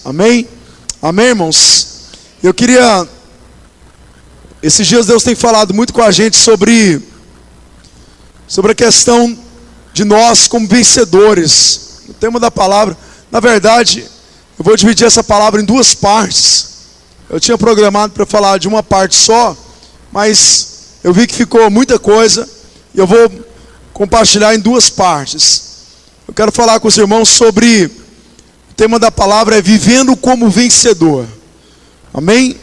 Amém? Amém, irmãos? Eu queria... Esses dias Deus tem falado muito com a gente sobre a questão de nós como vencedores. O tema da palavra, na verdade, eu vou dividir essa palavra em duas partes. Eu tinha programado para falar de uma parte só, mas eu vi que ficou muita coisa e eu vou compartilhar em duas partes. Eu quero falar com os irmãos sobre, o tema da palavra é vivendo como vencedor. Amém?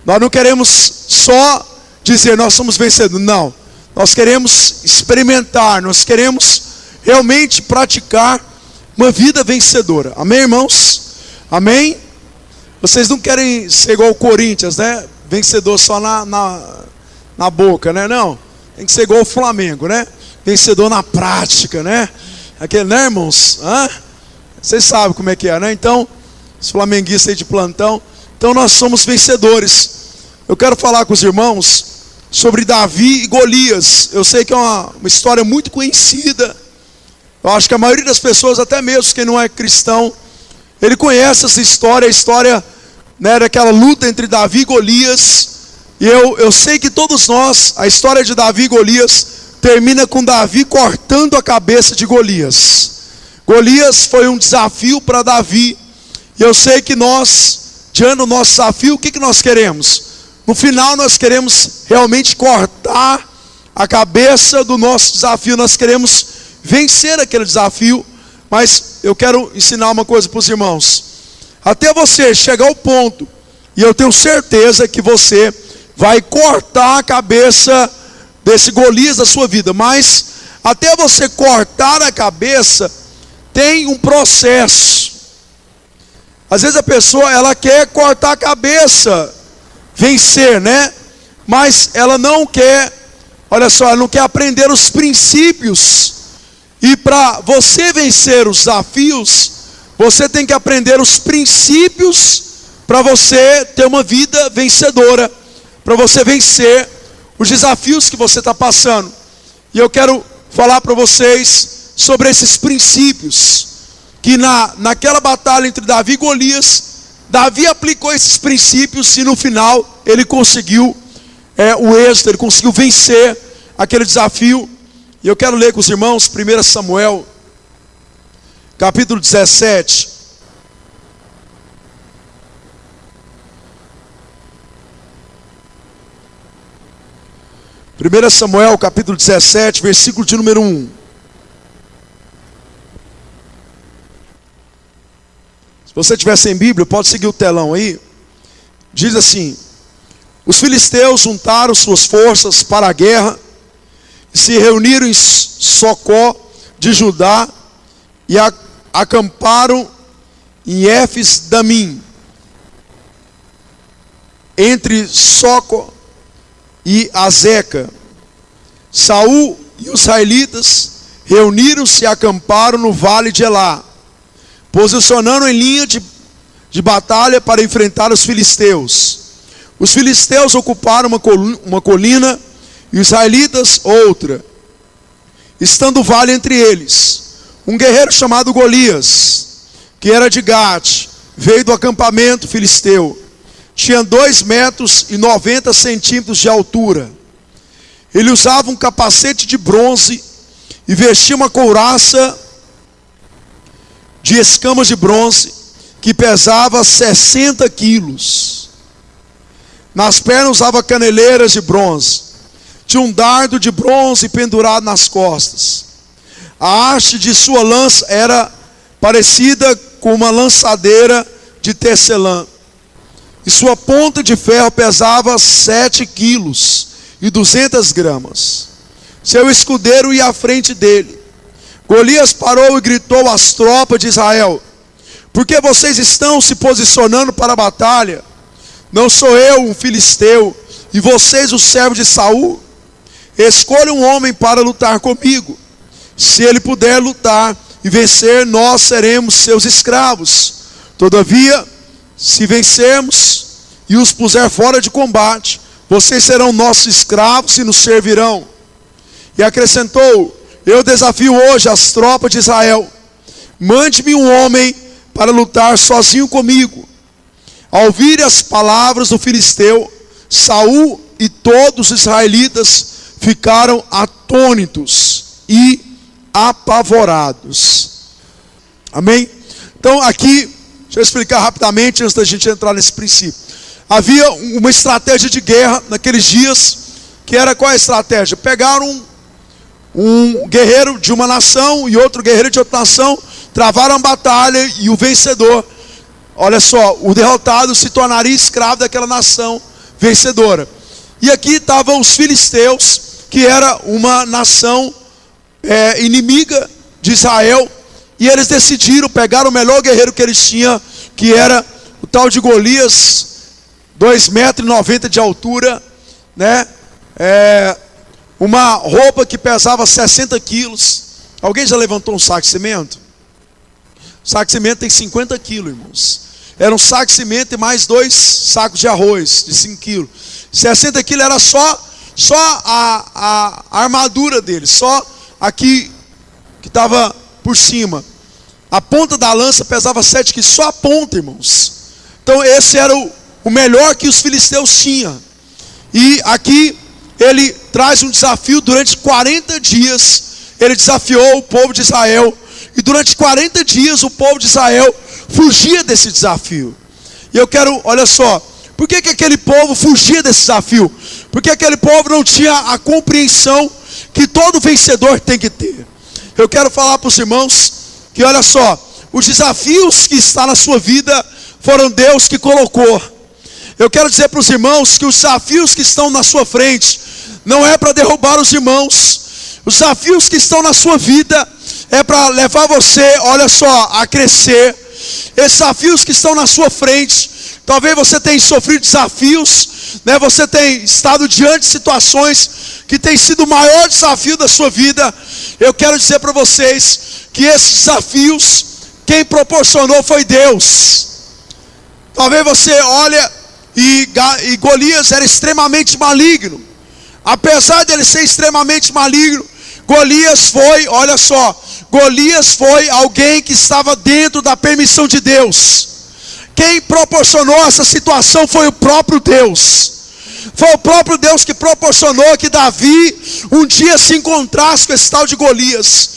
Nós não queremos só dizer nós somos vencedores, não. Nós queremos experimentar, nós queremos realmente praticar uma vida vencedora. Amém, irmãos? Amém? Vocês não querem ser igual o Corinthians, né? Vencedor só na boca, né? Não, tem que ser igual o Flamengo, né? Vencedor na prática, né? Aquele, né, irmãos? Vocês sabem como é que é, né? Então, os flamenguistas aí de plantão. Então nós somos vencedores. Eu quero falar com os irmãos sobre Davi e Golias. Eu sei que é uma história muito conhecida. Eu acho que a maioria das pessoas, até mesmo quem não é cristão, ele conhece essa história, a história, né, daquela luta entre Davi e Golias. E eu sei que todos nós, a história de Davi e Golias termina com Davi cortando a cabeça de Golias. Golias foi um desafio para Davi. E eu sei que nós, diante do nosso desafio, o que nós queremos? No final nós queremos realmente cortar a cabeça do nosso desafio. Nós queremos vencer aquele desafio. Mas eu quero ensinar uma coisa para os irmãos. Até você chegar ao ponto, e eu tenho certeza que você vai cortar a cabeça desse Golias da sua vida. Mas até você cortar a cabeça, tem um processo. Às vezes a pessoa, ela quer cortar a cabeça, vencer, né? Mas ela não quer, olha só, ela não quer aprender os princípios. E para você vencer os desafios, você tem que aprender os princípios para você ter uma vida vencedora, para você vencer os desafios que você está passando. E eu quero falar para vocês sobre esses princípios, que naquela batalha entre Davi e Golias, Davi aplicou esses princípios e no final ele conseguiu o êxito, ele conseguiu vencer aquele desafio. E eu quero ler com os irmãos 1 Samuel, capítulo 17. Primeira Samuel, capítulo 17, versículo de número 1. Se você tiver sem Bíblia, pode seguir o telão aí. Diz assim: os filisteus juntaram suas forças para a guerra, se reuniram em Socó de Judá e acamparam em Éfes-Damim, entre Socó e Azeca. Saul e os israelitas reuniram-se e acamparam no vale de Elá, posicionando em linha de batalha para enfrentar os filisteus. Os filisteus ocuparam uma colina e os israelitas outra, estando o vale entre eles. Um guerreiro chamado Golias, que era de Gate, veio do acampamento filisteu. Tinha 2,90 metros de altura. Ele usava um capacete de bronze e vestia uma couraça de escamas de bronze que pesava 60 quilos. Nas pernas usava caneleiras de bronze. Tinha um dardo de bronze pendurado nas costas. A haste de sua lança era parecida com uma lançadeira de tecelã. E sua ponta de ferro pesava 7 quilos e 200 gramas. Seu escudeiro ia à frente dele. Golias parou e gritou às tropas de Israel: por que vocês estão se posicionando para a batalha? Não sou eu um filisteu, e vocês os servos de Saul? Escolha um homem para lutar comigo. Se ele puder lutar e vencer, nós seremos seus escravos. Todavia, se vencermos e os puser fora de combate, vocês serão nossos escravos e nos servirão. E acrescentou: eu desafio hoje as tropas de Israel. Mande-me um homem para lutar sozinho comigo. Ao ouvir as palavras do filisteu, Saul e todos os israelitas ficaram atônitos e apavorados. Amém? Então aqui, deixa eu explicar rapidamente antes da gente entrar nesse princípio. Havia uma estratégia de guerra naqueles dias, que era qual a estratégia? Pegaram um guerreiro de uma nação e outro guerreiro de outra nação, travaram a batalha e o vencedor, olha só, o derrotado se tornaria escravo daquela nação vencedora. E aqui estavam os filisteus, que era uma nação inimiga de Israel, e eles decidiram pegar o melhor guerreiro que eles tinham, que era o tal de Golias, 2,90 metros de altura, né? Uma roupa que pesava 60 quilos. Alguém já levantou um saco de cimento? O saco de cimento tem 50 quilos, irmãos. Era um saco de cimento e mais 2 sacos de arroz de 5 quilos. 60 quilos era só a armadura dele, só aqui que estava por cima. A ponta da lança pesava 7 quilos, só a ponta, irmãos. Então esse era o melhor que os filisteus tinham. E aqui ele traz um desafio. Durante 40 dias ele desafiou o povo de Israel, e durante 40 dias o povo de Israel fugia desse desafio. E eu quero, olha só, por que aquele povo fugia desse desafio? Porque aquele povo não tinha a compreensão que todo vencedor tem que ter. Eu quero falar para os irmãos que, olha só, os desafios que estão na sua vida foram Deus que colocou. Eu quero dizer para os irmãos que os desafios que estão na sua frente não é para derrubar os irmãos. Os desafios que estão na sua vida é para levar você, olha só, a crescer. Esses desafios que estão na sua frente, talvez você tenha sofrido desafios, né? Você tem estado diante de situações que tem sido o maior desafio da sua vida. Eu quero dizer para vocês que esses desafios, quem proporcionou foi Deus. Talvez você olha e Golias era extremamente maligno. Apesar de ele ser extremamente maligno, Golias foi, olha só, Golias foi alguém que estava dentro da permissão de Deus. Quem proporcionou essa situação foi o próprio Deus. Foi o próprio Deus que proporcionou que Davi um dia se encontrasse com esse tal de Golias.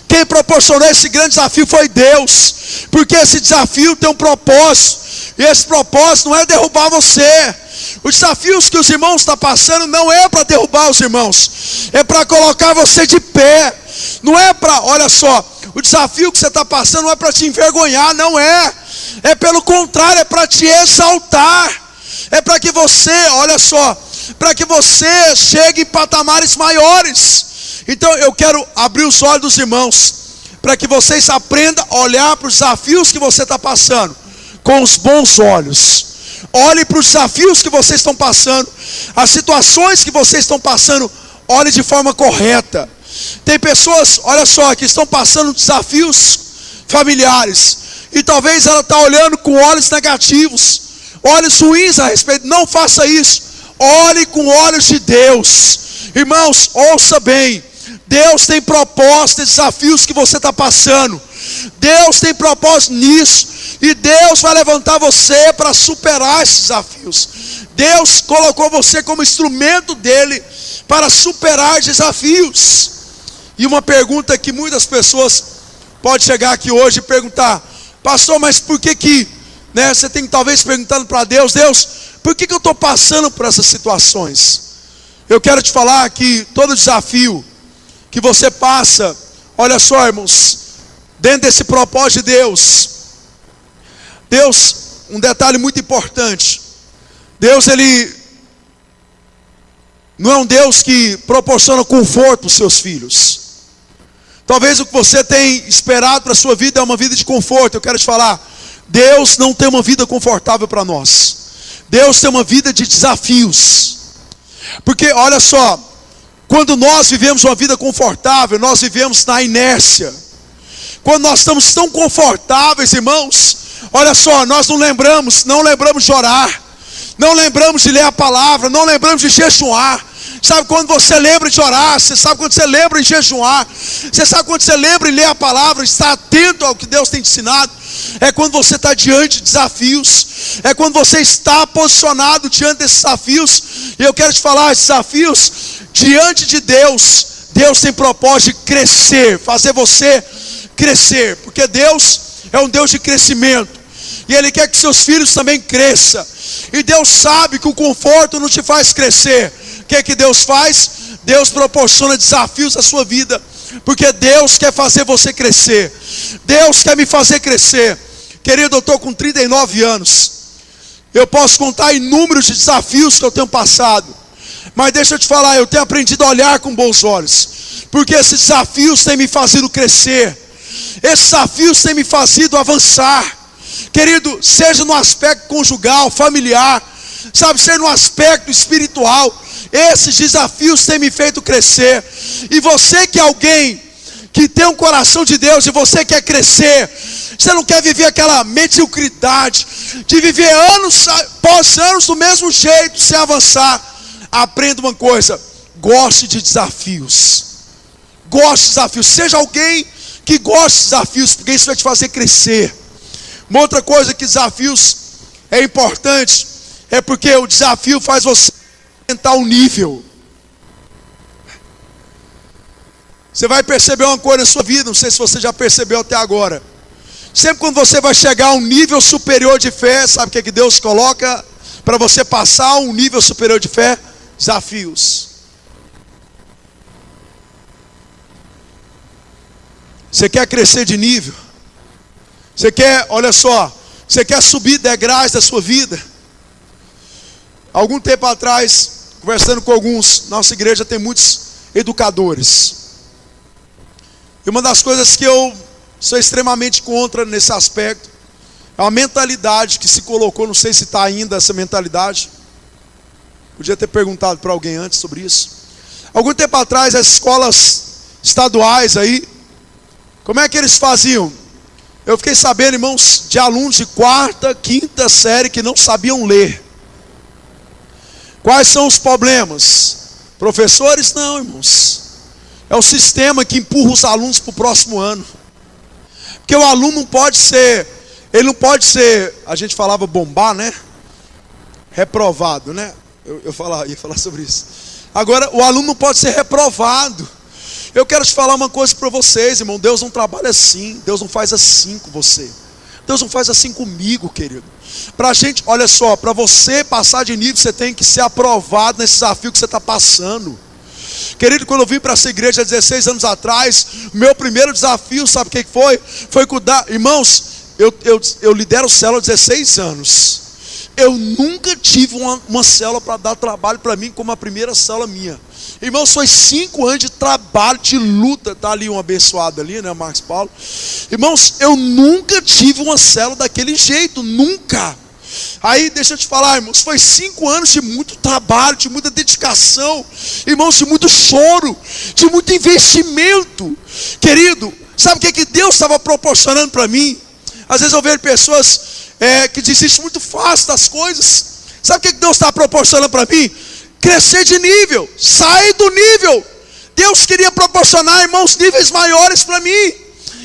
Quem proporcionou esse grande desafio foi Deus, porque esse desafio tem um propósito, e esse propósito não é derrubar você. Os desafios que os irmãos estão passando não é para derrubar os irmãos, é para colocar você de pé. Não é para, olha só, o desafio que você está passando não é para te envergonhar, não é. É pelo contrário, é para te exaltar. É para que você, olha só, para que você chegue em patamares maiores. Então eu quero abrir os olhos dos irmãos, para que vocês aprendam a olhar para os desafios que você está passando com os bons olhos. Olhe para os desafios que vocês estão passando, as situações que vocês estão passando, olhe de forma correta. Tem pessoas, olha só, que estão passando desafios familiares, e talvez ela está olhando com olhos negativos, olhos ruins a respeito. Não faça isso. Olhe com olhos de Deus. Irmãos, ouça bem. Deus tem propósito, desafios que você está passando. Deus tem propósito nisso, e Deus vai levantar você para superar esses desafios. Deus colocou você como instrumento dele para superar desafios. E uma pergunta que muitas pessoas podem chegar aqui hoje e perguntar: pastor, mas por que né, você tem que talvez perguntando para Deus: Deus, por que eu estou passando por essas situações? Eu quero te falar que todo desafio que você passa, olha só, irmãos, dentro desse propósito de Deus, um detalhe muito importante: Deus, ele não é um Deus que proporciona conforto para os seus filhos. Talvez o que você tem esperado para a sua vida é uma vida de conforto. Eu quero te falar, Deus não tem uma vida confortável para nós. Deus tem uma vida de desafios. Porque olha só, quando nós vivemos uma vida confortável, nós vivemos na inércia. Quando nós estamos tão confortáveis, irmãos, olha só, nós não lembramos de orar, não lembramos de ler a palavra, não lembramos de jejuar. Sabe quando você lembra de orar, você sabe quando você lembra de jejuar, você sabe quando você lembra de ler a palavra, estar atento ao que Deus tem te ensinado. É quando você está diante de desafios, é quando você está posicionado diante desses desafios. E eu quero te falar, esses desafios, diante de Deus, Deus tem propósito de crescer, fazer você crescer, porque Deus é um Deus de crescimento, e Ele quer que seus filhos também cresçam. E Deus sabe que o conforto não te faz crescer. O que é que Deus faz? Deus proporciona desafios à sua vida, porque Deus quer fazer você crescer. Deus quer me fazer crescer. Querido, eu estou com 39 anos. Eu posso contar inúmeros de desafios que eu tenho passado, mas deixa eu te falar, eu tenho aprendido a olhar com bons olhos, porque esses desafios têm me fazido crescer. Esses desafios têm me fazido avançar. Querido, seja no aspecto conjugal, familiar, sabe, seja no aspecto espiritual, esses desafios têm me feito crescer. E você que é alguém que tem um coração de Deus, e você quer crescer, você não quer viver aquela mediocridade, de viver anos após anos do mesmo jeito, sem avançar. Aprenda uma coisa, goste de desafios. Goste de desafios, seja alguém que goste de desafios, porque isso vai te fazer crescer. Uma outra coisa que desafios é importante, é porque o desafio faz você aumentar o nível. Você vai perceber uma coisa na sua vida, não sei se você já percebeu até agora. Sempre quando você vai chegar a um nível superior de fé, sabe o que é que Deus coloca para você passar a um nível superior de fé? Desafios. Você quer crescer de nível? Você quer, olha só, você quer subir degraus da sua vida? Algum tempo atrás, conversando com alguns, nossa igreja tem muitos educadores. E uma das coisas que eu sou extremamente contra nesse aspecto é uma mentalidade que se colocou, não sei se está ainda essa mentalidade. Podia ter perguntado para alguém antes sobre isso. Algum tempo atrás, as escolas estaduais aí, como é que eles faziam? Eu fiquei sabendo, irmãos, de alunos de 4ª, 5ª série que não sabiam ler. Quais são os problemas? Professores? Não, irmãos. É o sistema que empurra os alunos para o próximo ano. Porque o aluno não pode ser, ele não pode ser, a gente falava bombar, né? Reprovado, né? Eu ia falar sobre isso. Agora, o aluno não pode ser reprovado. Eu quero te falar uma coisa para vocês, irmão. Deus não trabalha assim. Deus não faz assim com você. Deus não faz assim comigo, querido. Pra gente, olha só, para você passar de nível, você tem que ser aprovado nesse desafio que você está passando. Querido, quando eu vim para essa igreja há 16 anos atrás, o meu primeiro desafio, sabe o que foi? Foi cuidar, irmãos, eu lidero célula há 16 anos. Eu nunca tive uma célula para dar trabalho para mim como a primeira célula minha. Irmãos, foi 5 anos de trabalho, de luta. Está ali um abençoado ali, né, Marcos Paulo. Irmãos, eu nunca tive uma célula daquele jeito, nunca. Aí, deixa eu te falar, irmãos, foi 5 anos de muito trabalho, de muita dedicação, irmãos, de muito choro, de muito investimento. Querido, sabe o que Deus estava proporcionando para mim? Às vezes eu vejo pessoas que desistem muito fácil das coisas. Sabe o que Deus está proporcionando para mim? Crescer de nível, sair do nível. Deus queria proporcionar, irmãos, níveis maiores para mim.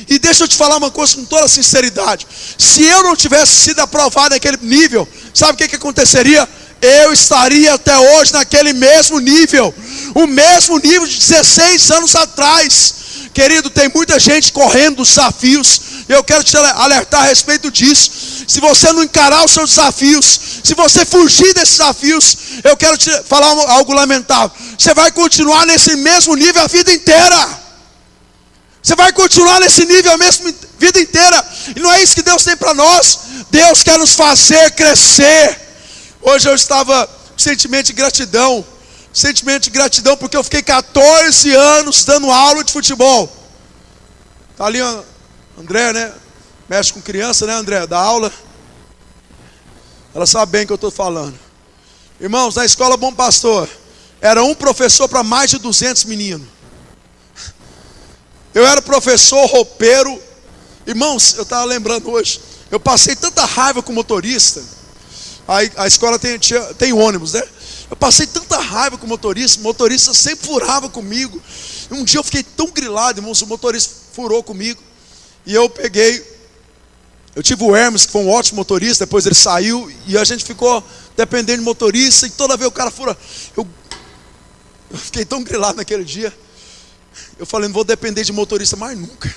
E deixa eu te falar uma coisa com toda sinceridade. Se eu não tivesse sido aprovado naquele nível, sabe o que aconteceria? Eu estaria até hoje naquele mesmo nível. O mesmo nível de 16 anos atrás. Querido, tem muita gente correndo dos desafios. Eu quero te alertar a respeito disso. Se você não encarar os seus desafios, se você fugir desses desafios, eu quero te falar algo lamentável. Você vai continuar nesse mesmo nível a vida inteira. Você vai continuar nesse nível a mesma vida inteira. E não é isso que Deus tem para nós. Deus quer nos fazer crescer. Hoje eu estava com sentimento de gratidão. Sentimento de gratidão porque eu fiquei 14 anos dando aula de futebol. Está ali o André, né? Mexe com criança, né, André? Da aula. Ela sabe bem o que eu estou falando. Irmãos, na escola Bom Pastor, era um professor para mais de 200 meninos. Eu era professor roupeiro. Irmãos, eu estava lembrando hoje, eu passei tanta raiva com o motorista. Aí a escola tem ônibus, né? Eu passei tanta raiva com o motorista sempre furava comigo. Um dia eu fiquei tão grilado, irmãos, o motorista furou comigo. E eu tive o Hermes, que foi um ótimo motorista, depois ele saiu, e a gente ficou dependendo de motorista, e toda vez o cara fura. Eu fiquei tão grilado naquele dia. Eu falei, não vou depender de motorista mais nunca.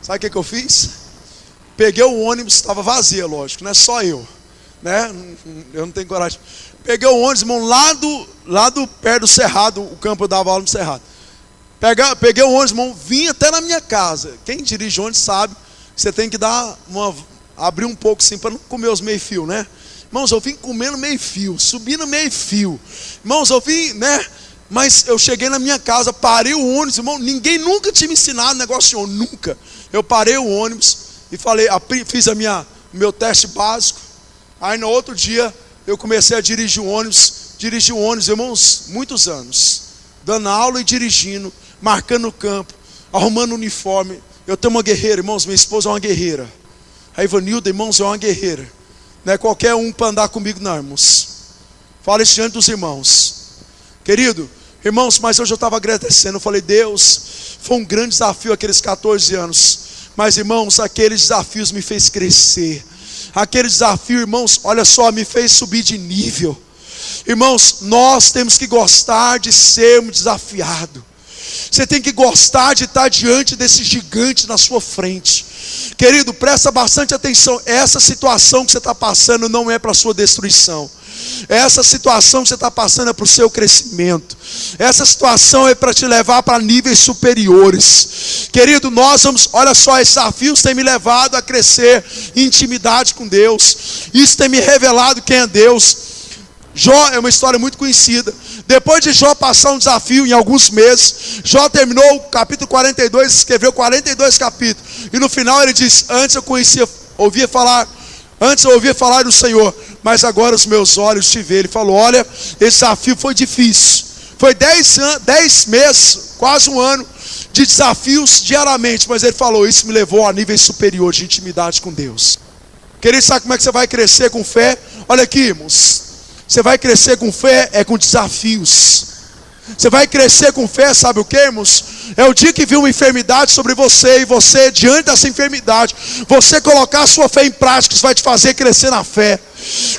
Sabe o que eu fiz? Peguei o ônibus, estava vazio, lógico, não é só eu, né? Eu não tenho coragem. Peguei o ônibus, irmão, lá do perto do Cerrado, o campo eu dava aula no Cerrado. Peguei o ônibus, irmão, vim até na minha casa. Quem dirige ônibus sabe que você tem que abrir um pouco assim, para não comer os meio-fio, né? Irmãos, eu vim comendo meio-fio, subindo meio-fio. Irmãos, eu vim, né? Mas eu cheguei na minha casa, parei o ônibus, irmão, ninguém nunca tinha me ensinado negócio de ônibus, nunca. Eu parei o ônibus e fiz o meu teste básico. Aí no outro dia, eu comecei a dirigir o ônibus, irmãos, muitos anos. Dando aula e dirigindo, marcando o campo, arrumando o uniforme. Eu tenho uma guerreira, irmãos, minha esposa é uma guerreira. A Ivanilda, irmãos, é uma guerreira. Não é qualquer um para andar comigo, não, irmãos. Fala isso diante dos irmãos. Querido, irmãos, mas hoje eu estava agradecendo. Eu falei, Deus, foi um grande desafio aqueles 14 anos. Mas, irmãos, aqueles desafios me fez crescer. Aquele desafio, irmãos, olha só, me fez subir de nível. Irmãos, nós temos que gostar de sermos desafiados. Você tem que gostar de estar diante desse gigante na sua frente. Querido, presta bastante atenção. Essa situação que você está passando não é para a sua destruição. Essa situação que você está passando é para o seu crescimento. Essa situação é para te levar para níveis superiores. Querido, olha só, esses desafios têm me levado a crescer em intimidade com Deus. Isso tem me revelado quem é Deus. Jó é uma história muito conhecida. Depois de Jó passar um desafio em alguns meses, Jó terminou o capítulo 42, escreveu 42 capítulos. E no final ele diz, antes eu ouvia falar do Senhor, mas agora os meus olhos te veem. Ele falou, olha, esse desafio foi difícil. Foi 10 meses, quase um ano, de desafios diariamente. Mas ele falou, isso me levou a níveis superiores de intimidade com Deus. Querido, sabe como é que você vai crescer com fé? Olha aqui, irmãos. Você vai crescer com fé, com desafios. Você vai crescer com fé, sabe o que, irmãos? É o dia que vir uma enfermidade sobre você, e você, diante dessa enfermidade, você colocar a sua fé em prática, isso vai te fazer crescer na fé.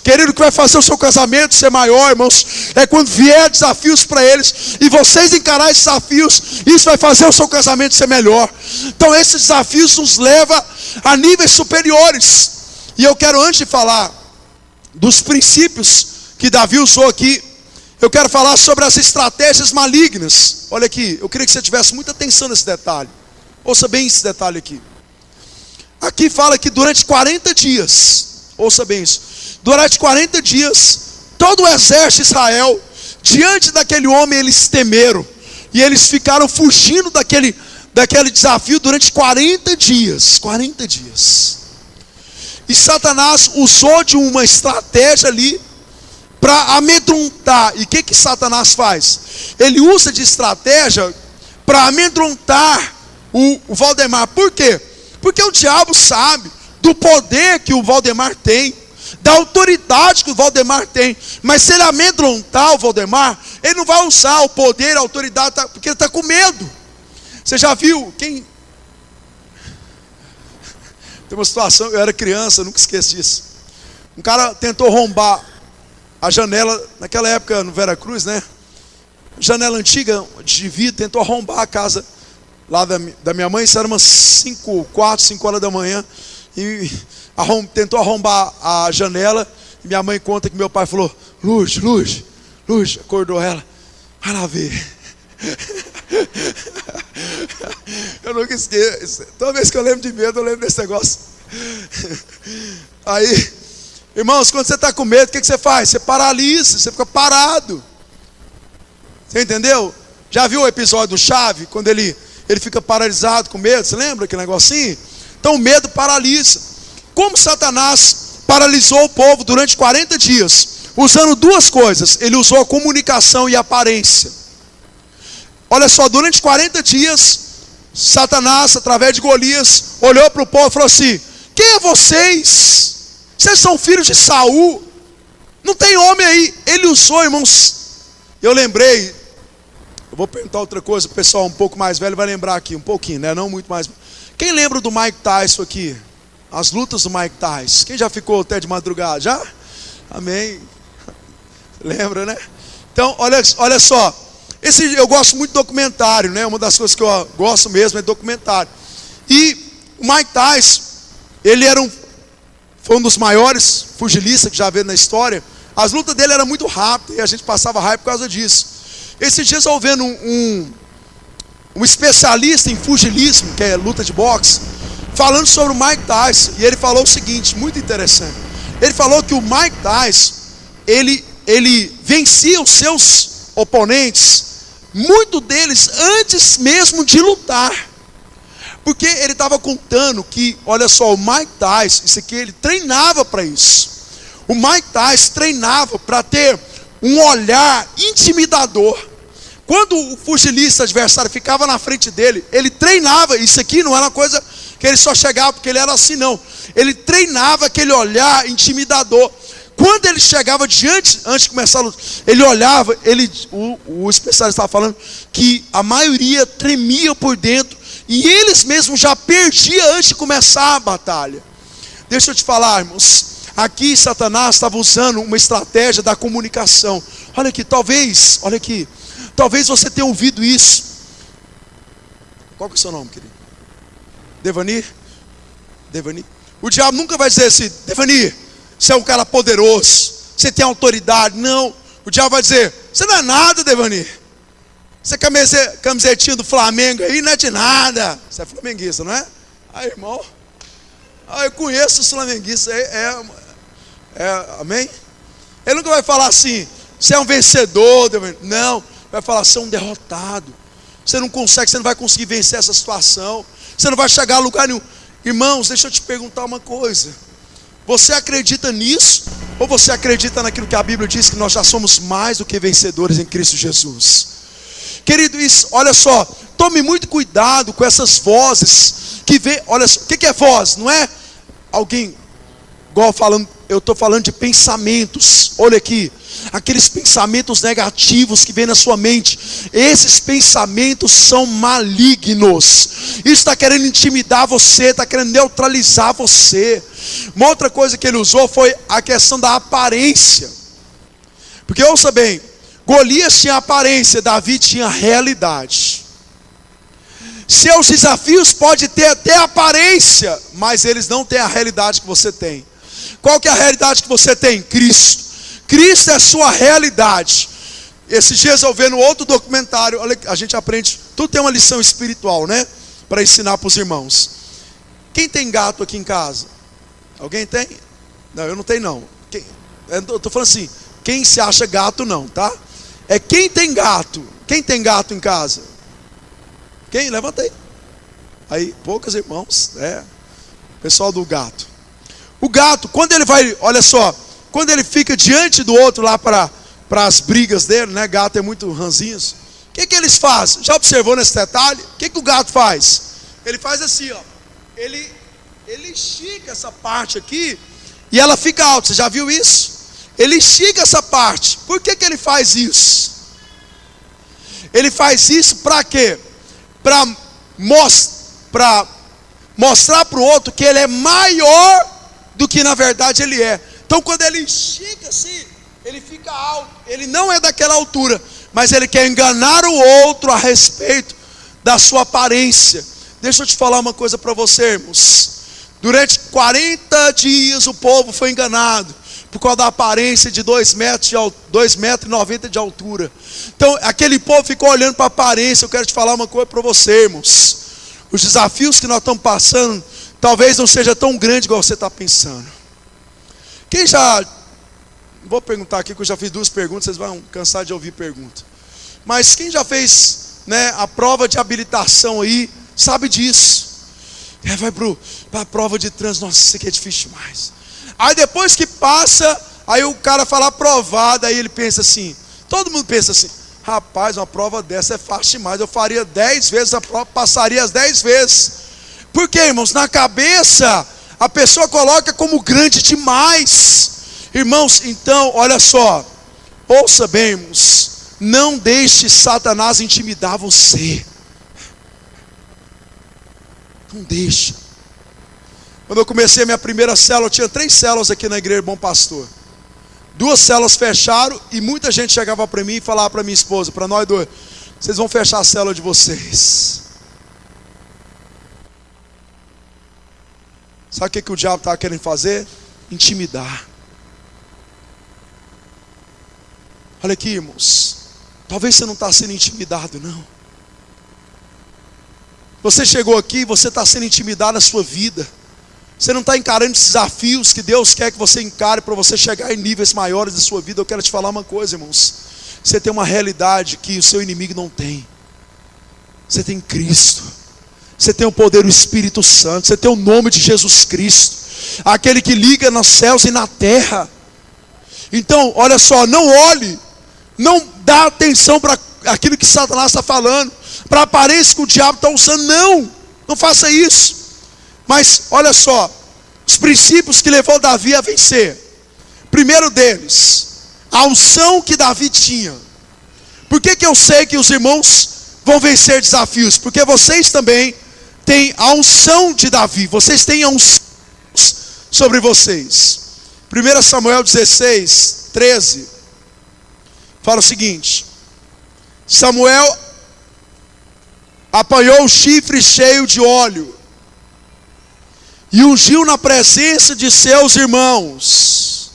Querido, o que vai fazer o seu casamento ser maior, irmãos, é quando vier desafios para eles, e vocês encarar esses desafios, isso vai fazer o seu casamento ser melhor. Então esses desafios nos levam a níveis superiores. E eu quero, antes de falar dos princípios que Davi usou aqui, eu quero falar sobre as estratégias malignas. Olha aqui, eu queria que você tivesse muita atenção nesse detalhe. Ouça bem esse detalhe aqui. Aqui fala que durante 40 dias, ouça bem isso, durante 40 dias, todo o exército de Israel, diante daquele homem, eles temeram. E eles ficaram fugindo daquele desafio durante 40 dias. 40 dias. E Satanás usou de uma estratégia ali, para amedrontar. E o que Satanás faz? Ele usa de estratégia para amedrontar o Valdemar. Por quê? Porque o diabo sabe do poder que o Valdemar tem, da autoridade que o Valdemar tem. Mas se ele amedrontar o Valdemar, ele não vai usar o poder, a autoridade, porque ele está com medo. Você já viu? Tem uma situação, eu era criança, eu nunca esqueço disso. Um cara tentou arrombar a janela, naquela época no Veracruz, né? Janela antiga de vidro, tentou arrombar a casa lá da minha mãe. Isso era umas 5 horas da manhã. E tentou arrombar a janela. E minha mãe conta que meu pai falou, Luz, acordou ela, vai lá ver. Eu nunca esqueço. Toda vez que eu lembro de medo, eu lembro desse negócio. Aí, irmãos, quando você está com medo, o que você faz? Você paralisa, você fica parado. Você entendeu? Já viu o episódio do Chave? Quando ele fica paralisado com medo, você lembra aquele negocinho? Então o medo paralisa. Como Satanás paralisou o povo durante 40 dias? Usando duas coisas. Ele usou a comunicação e a aparência. Olha só, durante 40 dias, Satanás, através de Golias, olhou para o povo e falou assim, quem é vocês? Vocês são filhos de Saul? Não tem homem aí. Ele usou, irmãos. Eu lembrei. Eu vou perguntar outra coisa, o pessoal um pouco mais velho vai lembrar aqui, um pouquinho, né? Não muito mais. Quem lembra do Mike Tyson aqui? As lutas do Mike Tyson. Quem já ficou até de madrugada? Já? Amém. Lembra, né? Então, olha só. Eu gosto muito de documentário, né? Uma das coisas que eu gosto mesmo é documentário. E o Mike Tyson, ele foi um dos maiores pugilistas que já veio na história. As lutas dele eram muito rápidas e a gente passava raiva por causa disso. Esses dias eu vendo um especialista em pugilismo, que é luta de boxe, falando sobre o Mike Tyson. E ele falou o seguinte, muito interessante. Ele falou que o Mike Tyson, ele vencia os seus oponentes, muito deles antes mesmo de lutar. Porque ele estava contando que, olha só, o Mike Tyson, isso aqui, ele treinava para isso. O Mike Tyson treinava para ter um olhar intimidador. Quando o pugilista adversário ficava na frente dele, ele treinava. Isso aqui não era uma coisa que ele só chegava porque ele era assim, não. Ele treinava aquele olhar intimidador. Quando ele chegava antes de começar a luta, ele olhava, o especialista estava falando que a maioria tremia por dentro e eles mesmos já perdiam antes de começar a batalha. Deixa eu te falar, irmãos. Aqui Satanás estava usando uma estratégia da comunicação. Olha aqui, talvez você tenha ouvido isso. Qual que é o seu nome, querido? Devanir? O diabo nunca vai dizer assim, Devanir, você é um cara poderoso, você tem autoridade. Não, o diabo vai dizer, você não é nada, Devanir. Você camisetinha do Flamengo aí não é de nada. Você é flamenguista, não é? Aí, irmão, eu conheço os flamenguistas, amém? Ele nunca vai falar assim, você é um vencedor, Devanir. Não, vai falar, você é um derrotado. Você não vai conseguir vencer essa situação. Você não vai chegar a lugar nenhum. Irmãos, deixa eu te perguntar uma coisa. Você acredita nisso? Ou você acredita naquilo que a Bíblia diz, que nós já somos mais do que vencedores em Cristo Jesus? Querido, olha só, tome muito cuidado com essas vozes que vê, olha só, o que é voz? Não é alguém, igual falando, eu estou falando de pensamentos, olha aqui, aqueles pensamentos negativos que vem na sua mente, esses pensamentos são malignos, isso está querendo intimidar você, está querendo neutralizar você. Uma outra coisa que ele usou foi a questão da aparência, porque ouça bem, Golias tinha aparência, Davi tinha realidade. Seus desafios podem ter até aparência, mas eles não têm a realidade que você tem. Qual que é a realidade que você tem? Cristo. Cristo é a sua realidade. Esses dias eu vendo outro documentário, olha, a gente aprende, tudo tem uma lição espiritual, né? Para ensinar para os irmãos. Quem tem gato aqui em casa? Alguém tem? Não, eu não tenho não. Eu estou falando assim, quem se acha gato não, tá? É quem tem gato. Quem tem gato em casa? Quem? Levanta aí. Aí, poucos irmãos, pessoal do gato. O gato, quando ele vai, olha só, quando ele fica diante do outro lá para as brigas dele, né? Gato é muito ranzinhos. O que eles fazem? Já observou nesse detalhe? O que o gato faz? Ele faz assim, ó. Ele estica essa parte aqui e ela fica alta. Você já viu isso? Ele estica essa parte. Por que ele faz isso? Ele faz isso para quê? Para mostrar para o outro que ele é maior do que na verdade ele é. Então quando ele estica assim, ele fica alto. Ele não é daquela altura, mas ele quer enganar o outro a respeito da sua aparência. Deixa eu te falar uma coisa para você, irmãos. Durante 40 dias o povo foi enganado por causa da aparência de 2,90 metros de altura. Então aquele povo ficou olhando para a aparência. Eu quero te falar uma coisa para você, irmãos. Os desafios que nós estamos passando talvez não seja tão grande igual você está pensando. Quem já, vou perguntar aqui, que eu já fiz 2 perguntas, vocês vão cansar de ouvir pergunta. Mas quem já fez, né, a prova de habilitação aí, sabe disso. Vai para a prova de trânsito, nossa, isso aqui é difícil demais. Aí depois que passa, aí o cara fala aprovado, aí ele pensa assim, todo mundo pensa assim, rapaz, uma prova dessa é fácil demais, eu faria 10 vezes a prova, passaria as 10 vezes. Por quê, irmãos? Na cabeça, a pessoa coloca como grande demais. Irmãos, então, olha só, ouça bem, irmãos, não deixe Satanás intimidar você. Não deixa. Quando eu comecei a minha primeira célula, eu tinha 3 células aqui na igreja Bom Pastor. 2 células fecharam e muita gente chegava para mim e falava para minha esposa, para nós dois: vocês vão fechar a célula de vocês. Sabe o que o diabo estava querendo fazer? Intimidar. Olha aqui, irmãos, talvez você não está sendo intimidado, não. Você chegou aqui, você está sendo intimidado na sua vida. Você não está encarando os desafios que Deus quer que você encare para você chegar em níveis maiores da sua vida. Eu quero te falar uma coisa, irmãos. Você tem uma realidade que o seu inimigo não tem. Você tem Cristo. Você tem o poder do Espírito Santo. Você tem o nome de Jesus Cristo, aquele que liga nos céus e na terra. Então, olha só, não olhe, não dá atenção para aquilo que Satanás está falando, para a aparência que o diabo está usando. Não faça isso. Mas olha só, os princípios que levou Davi a vencer. Primeiro deles, a unção que Davi tinha. Por que eu sei que os irmãos vão vencer desafios? Porque vocês também têm a unção de Davi. Vocês têm a unção sobre vocês. 1 Samuel 16, 13 fala o seguinte: Samuel apanhou o chifre cheio de óleo e ungiu na presença de seus irmãos.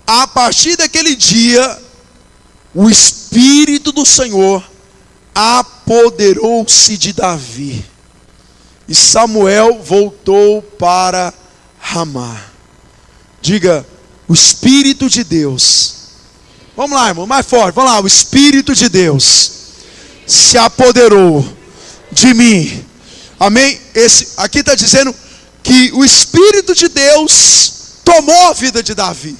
A partir daquele dia, o Espírito do Senhor apoderou-se de Davi, e Samuel voltou para Ramá. Diga: o Espírito de Deus. Vamos lá, irmão, mais forte, vamos lá. O Espírito de Deus se apoderou de mim. Amém? Aqui está dizendo que o Espírito de Deus tomou a vida de Davi.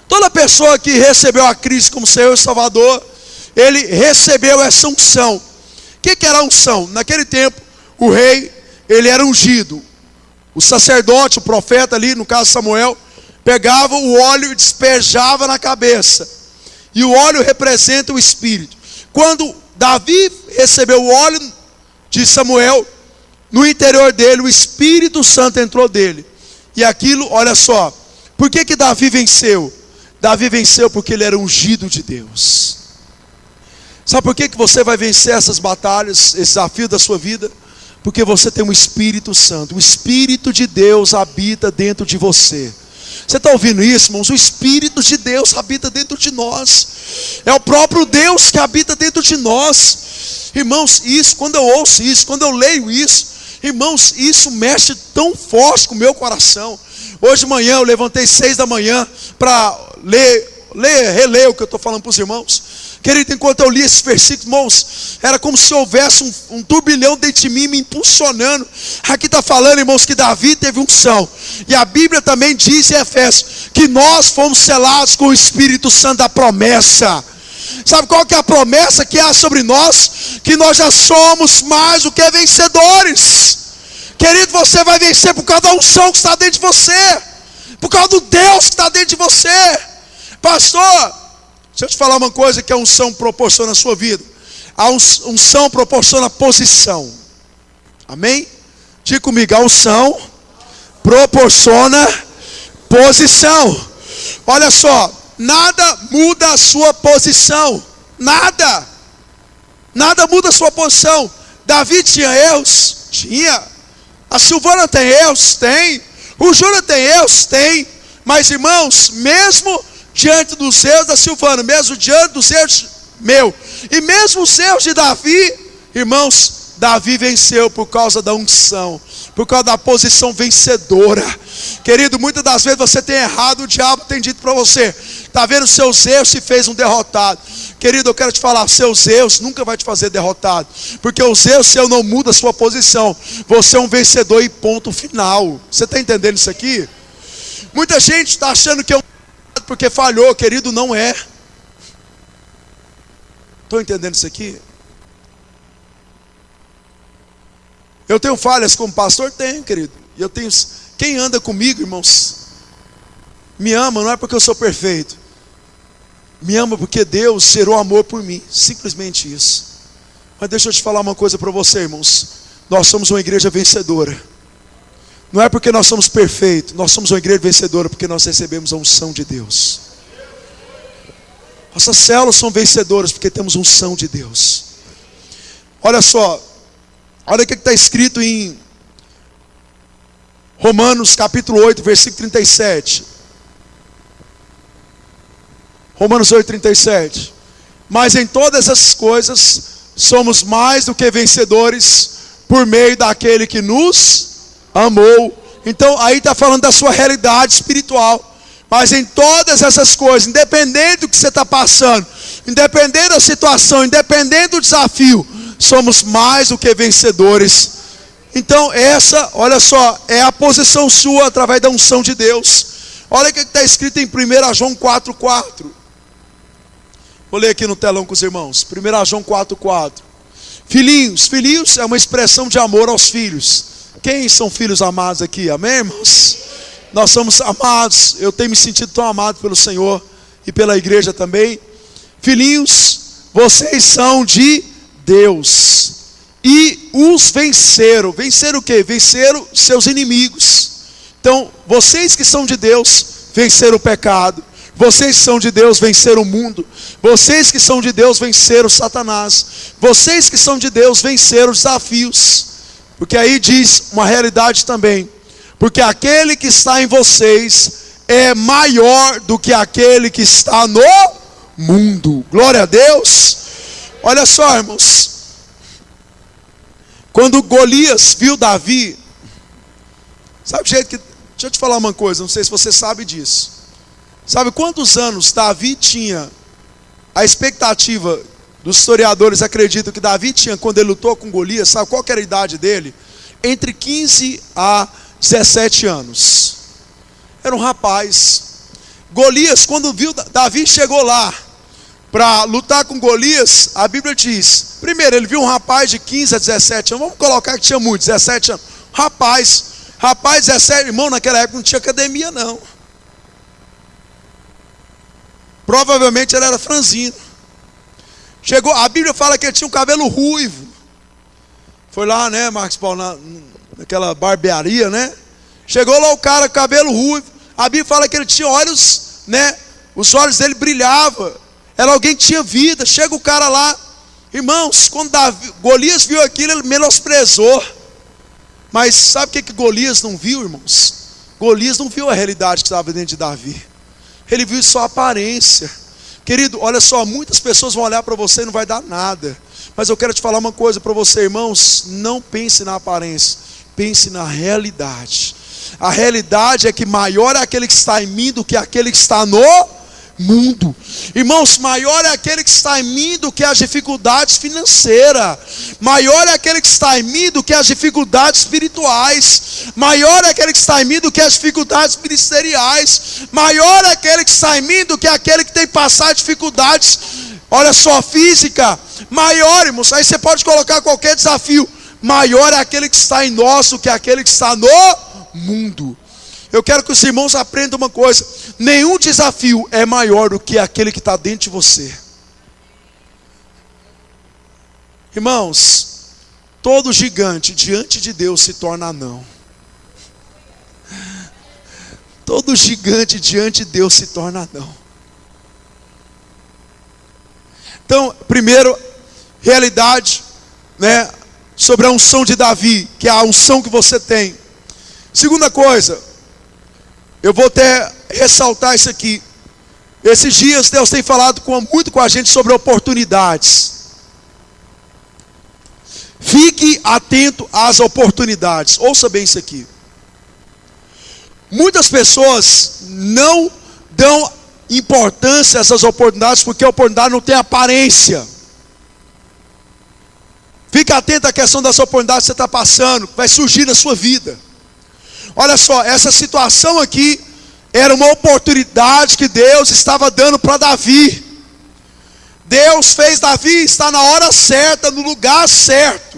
Toda pessoa que recebeu a Cristo como Senhor e Salvador, ele recebeu essa unção. O que era a unção? Naquele tempo, o rei, ele era ungido. O sacerdote, o profeta ali, no caso Samuel, pegava o óleo e despejava na cabeça. E o óleo representa o Espírito. Quando Davi recebeu o óleo de Samuel, no interior dele, o Espírito Santo entrou dele. E aquilo, olha só, por que Davi venceu? Davi venceu porque ele era ungido de Deus. Sabe por que você vai vencer essas batalhas, esse desafio da sua vida? Porque você tem um Espírito Santo. O Espírito de Deus habita dentro de você. Você está ouvindo isso, irmãos? O Espírito de Deus habita dentro de nós. É o próprio Deus que habita dentro de nós. Irmãos, isso, quando eu ouço isso, quando eu leio isso, irmãos, isso mexe tão forte com o meu coração. Hoje de manhã eu levantei 6 da manhã para reler o que eu estou falando para os irmãos. Querido, enquanto eu li esses versículos, irmãos, era como se houvesse um turbilhão dentro de mim me impulsionando. Aqui está falando, irmãos, que Davi teve unção. E a Bíblia também diz em Efésios que nós fomos selados com o Espírito Santo da promessa. Sabe qual que é a promessa que há sobre nós? Que nós já somos mais do que vencedores. Querido, você vai vencer por causa da unção que está dentro de você, por causa do Deus que está dentro de você. Pastor, deixa eu te falar uma coisa que a unção proporciona na sua vida. A unção proporciona posição. Amém? Diga comigo: a unção proporciona posição. Olha só, nada muda a sua posição. Nada muda a sua posição. Davi tinha erros? Tinha. A Silvana tem erros? Tem. O Júnior tem erros? Tem. Mas irmãos, mesmo diante dos erros da Silvana, mesmo diante dos erros meu, e mesmo os erros de Davi, irmãos, Davi venceu por causa da unção, por causa da posição vencedora. Querido, muitas das vezes você tem errado, o diabo tem dito para você, está vendo seus erros, se fez um derrotado. Querido, eu quero te falar, seus erros nunca vai te fazer derrotado, porque os erros seu não muda a sua posição. Você é um vencedor e ponto final. Você está entendendo isso aqui? Muita gente está achando que é um porque falhou. Querido, não é. Estou entendendo isso aqui? Eu tenho falhas como pastor? Tenho, querido. E eu tenho. Quem anda comigo, irmãos, Me ama não é porque eu sou perfeito. Me ama porque Deus gerou amor por mim. Simplesmente isso. Mas deixa eu te falar uma coisa para você, irmãos. Nós somos uma igreja vencedora. Não é porque nós somos perfeitos. Nós somos uma igreja vencedora porque nós recebemos a unção de Deus. Nossas células são vencedoras porque temos unção de Deus. Olha só. Olha o que está escrito em Romanos capítulo 8, versículo 37. Romanos 8, 37. Mas em todas essas coisas somos mais do que vencedores por meio daquele que nos amou. Então aí está falando da sua realidade espiritual. Mas em todas essas coisas, independente do que você está passando, independente da situação, independente do desafio, somos mais do que vencedores. Então essa, olha só, é a posição sua através da unção de Deus. Olha o que está escrito em 1 João 4,4. Vou ler aqui no telão com os irmãos. 1 João 4,4. Filhinhos, filhinhos é uma expressão de amor aos filhos. Quem são filhos amados aqui? Amém, irmãos? Nós somos amados. Eu tenho me sentido tão amado pelo Senhor e pela igreja também. Filhinhos, vocês são de Deus e os venceram. Venceram o quê? Venceram seus inimigos. Então, vocês que são de Deus, venceram o pecado. Vocês que são de Deus, venceram o mundo. Vocês que são de Deus, venceram Satanás. Vocês que são de Deus, venceram os desafios. Porque aí diz uma realidade também. Porque aquele que está em vocês é maior do que aquele que está no mundo. Glória a Deus. Olha só, irmãos. Quando Golias viu Davi, sabe o jeito que... Deixa eu te falar uma coisa, não sei se você sabe disso. Sabe quantos anos Davi tinha? A expectativa dos historiadores acreditam que Davi tinha quando ele lutou com Golias. Sabe qual que era a idade dele? Entre 15 a 17 anos. Era um rapaz. Golias, quando viu, Davi chegou lá para lutar com Golias. A Bíblia diz, primeiro ele viu um rapaz de 15 a 17 anos. Vamos colocar que tinha muito, 17 anos. Rapaz, 17, irmão, naquela época não tinha academia não. Provavelmente ele era franzino. Chegou, a Bíblia fala que ele tinha um cabelo ruivo. Foi lá, né, Marcos Paulo, naquela barbearia, né? Chegou lá o cara com cabelo ruivo. A Bíblia fala que ele tinha olhos, né? Os olhos dele brilhavam. Era alguém que tinha vida. Chega o cara lá. Irmãos, quando Golias viu aquilo, ele menosprezou. Mas sabe o que Golias não viu, irmãos? Golias não viu a realidade que estava dentro de Davi. Ele viu só a aparência. Querido, olha só, muitas pessoas vão olhar para você e não vai dar nada. Mas eu quero te falar uma coisa para você, irmãos. Não pense na aparência, pense na realidade. A realidade é que maior é aquele que está em mim do que aquele que está no mundo. Irmãos, maior é aquele que está em mim do que as dificuldades financeiras. Maior é aquele que está em mim do que as dificuldades espirituais. Maior é aquele que está em mim do que as dificuldades ministeriais. Maior é aquele que está em mim do que aquele que tem passado dificuldades, olha só, física. Maior, irmãos, aí você pode colocar qualquer desafio. Maior é aquele que está em nós do que aquele que está no mundo. Eu quero que os irmãos aprendam uma coisa. Nenhum desafio é maior do que aquele que está dentro de você. Irmãos, todo gigante diante de Deus se torna anão. Todo gigante diante de Deus se torna anão. Então, primeiro, realidade, né, sobre a unção de Davi, que é a unção que você tem. Segunda coisa, eu vou até ressaltar isso aqui. Esses dias Deus tem falado muito com a gente sobre oportunidades. Fique atento às oportunidades. Ouça bem isso aqui. Muitas pessoas não dão importância a essas oportunidades porque a oportunidade não tem aparência. Fique atento à questão das oportunidades que você está passando, que vai surgir na sua vida. Olha só, essa situação aqui era uma oportunidade que Deus estava dando para Davi. Deus fez Davi estar na hora certa, no lugar certo.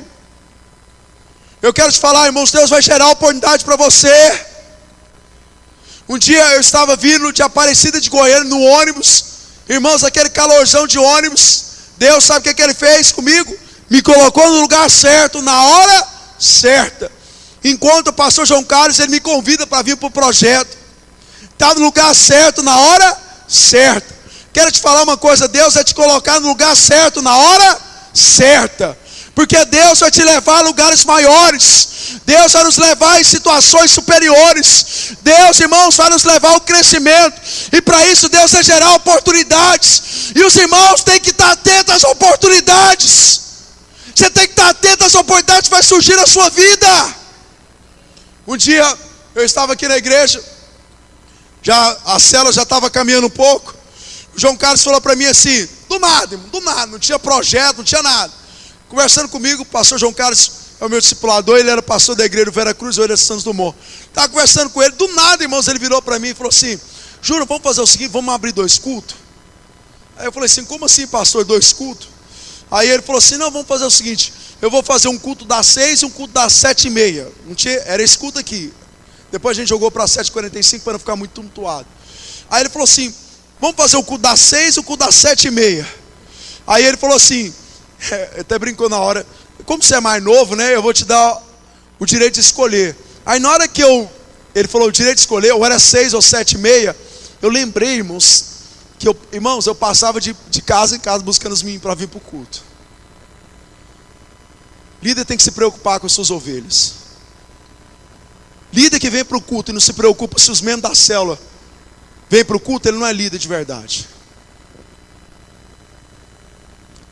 Eu quero te falar, irmãos, Deus vai gerar oportunidade para você. Um dia eu estava vindo de Aparecida de Goiânia no ônibus. Irmãos, aquele calorzão de ônibus. Deus sabe o que ele fez comigo? Me colocou no lugar certo, na hora certa. Enquanto o pastor João Carlos, ele me convida para vir para o projeto. Está no lugar certo, na hora certa. Quero te falar uma coisa, Deus vai te colocar no lugar certo, na hora certa. Porque Deus vai te levar a lugares maiores. Deus vai nos levar em situações superiores. Deus, irmãos, vai nos levar ao crescimento. E para isso Deus vai gerar oportunidades. E os irmãos têm que estar atentos às oportunidades. Você tem que estar atento às oportunidades que vai surgir na sua vida. Um dia eu estava aqui na igreja. A célula já estava caminhando um pouco. O João Carlos falou para mim assim, do nada, irmão, do nada, não tinha projeto, não tinha nada. Conversando comigo, o pastor João Carlos é o meu discipulador, ele era pastor da igreja do Vera Cruz, eu era de Santos Dumont. Estava conversando com ele, do nada, irmãos, ele virou para mim e falou assim, Júnior, vamos fazer o seguinte, vamos abrir 2 cultos? Aí eu falei assim, como assim, pastor, 2 cultos? Aí ele falou assim, não, vamos fazer o seguinte, eu vou fazer um culto das 6 e um culto das 7h30. Não tinha, era esse culto aqui. Depois a gente jogou para 7h45 para não ficar muito tumultuado. Aí ele falou assim, vamos fazer o culto das 6 e o culto das 7h30. Aí ele falou assim, até brincou na hora, como você é mais novo, né, eu vou te dar o direito de escolher. Aí na hora que ele falou o direito de escolher, ou era 6 ou 7h30, eu lembrei, irmãos, que eu passava de casa em casa buscando os meninos para vir para o culto. Líder tem que se preocupar com as suas ovelhas. Líder que vem para o culto e não se preocupa se os membros da célula vêm para o culto, ele não é líder de verdade.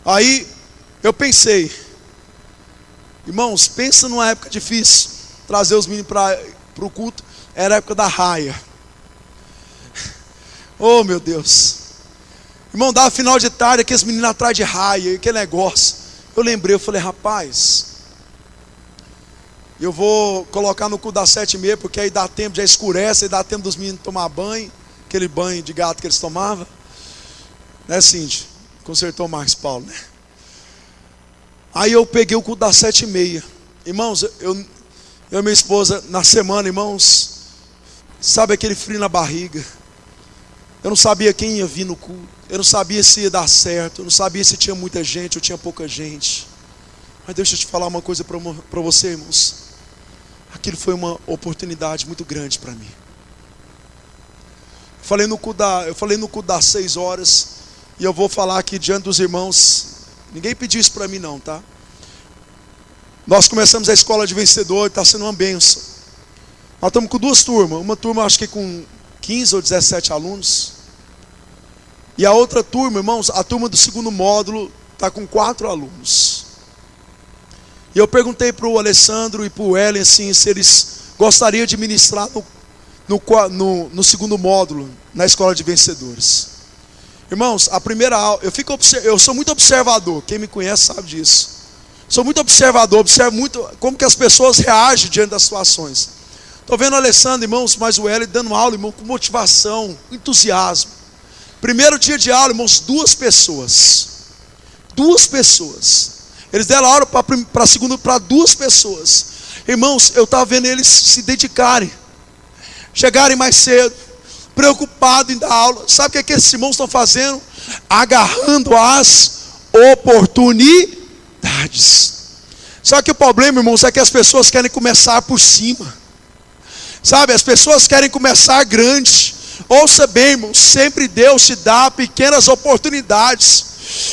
Aí eu pensei, irmãos, pensa numa época difícil, trazer os meninos para o culto, era a época da raia. Oh meu Deus, irmão, dava final de tarde, aqueles meninos atrás de raia, aquele negócio. Eu lembrei, eu falei, rapaz, eu vou colocar no culto das 7h30, porque aí dá tempo, já escurece, aí dá tempo dos meninos tomar banho, aquele banho de gato que eles tomavam, né, Cindy? Consertou o Marcos Paulo, né? Aí eu peguei o culto das 7h30. Irmãos, eu e minha esposa, na semana, irmãos, sabe aquele frio na barriga? Eu não sabia quem ia vir no culto, eu não sabia se ia dar certo, eu não sabia se tinha muita gente ou tinha pouca gente. Mas deixa eu te falar uma coisa para você, irmãos. Aquilo foi uma oportunidade muito grande para mim. Eu falei no culto das 6 horas, e eu vou falar aqui diante dos irmãos. Ninguém pediu isso para mim não, tá? Nós começamos a escola de vencedor, está sendo uma bênção. Nós estamos com 2 turmas, uma turma acho que com 15 ou 17 alunos. E a outra turma, irmãos, a turma do 2º módulo está com 4 alunos. E eu perguntei para o Alessandro e para o Ellen assim, se eles gostariam de ministrar no 2º módulo, na escola de vencedores. Irmãos, a primeira aula, eu sou muito observador, quem me conhece sabe disso. Sou muito observador, observo muito como que as pessoas reagem diante das situações. Estou vendo o Alessandro, irmãos, mas o Ellen dando aula, irmão, com motivação, entusiasmo. Primeiro dia de aula, irmãos, 2 pessoas. 2 pessoas. Eles deram aula para 2 pessoas. Irmãos, eu estava vendo eles se dedicarem, chegarem mais cedo, preocupados em dar aula. Sabe o que esses irmãos estão fazendo? Agarrando as oportunidades. Só que o problema, irmãos, é que as pessoas querem começar por cima. Sabe, as pessoas querem começar grande. Ouça bem, irmãos, sempre Deus te dá pequenas oportunidades,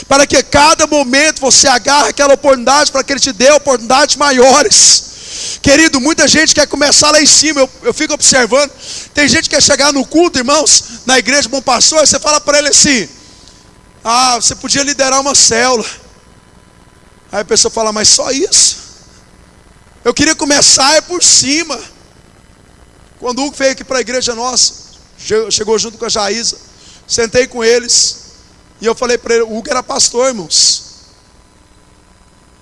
para que a cada momento você agarre aquela oportunidade, para que Ele te dê oportunidades maiores. Querido, muita gente quer começar lá em cima, eu fico observando. Tem gente que quer chegar no culto, irmãos, na igreja Bom Pastor, e você fala para ele assim, você podia liderar uma célula. Aí a pessoa fala, mas só isso? Eu queria começar por cima. Quando o Hugo veio aqui para a igreja nossa, chegou junto com a Jaísa, sentei com eles, e eu falei para ele, o Hugo era pastor, irmãos.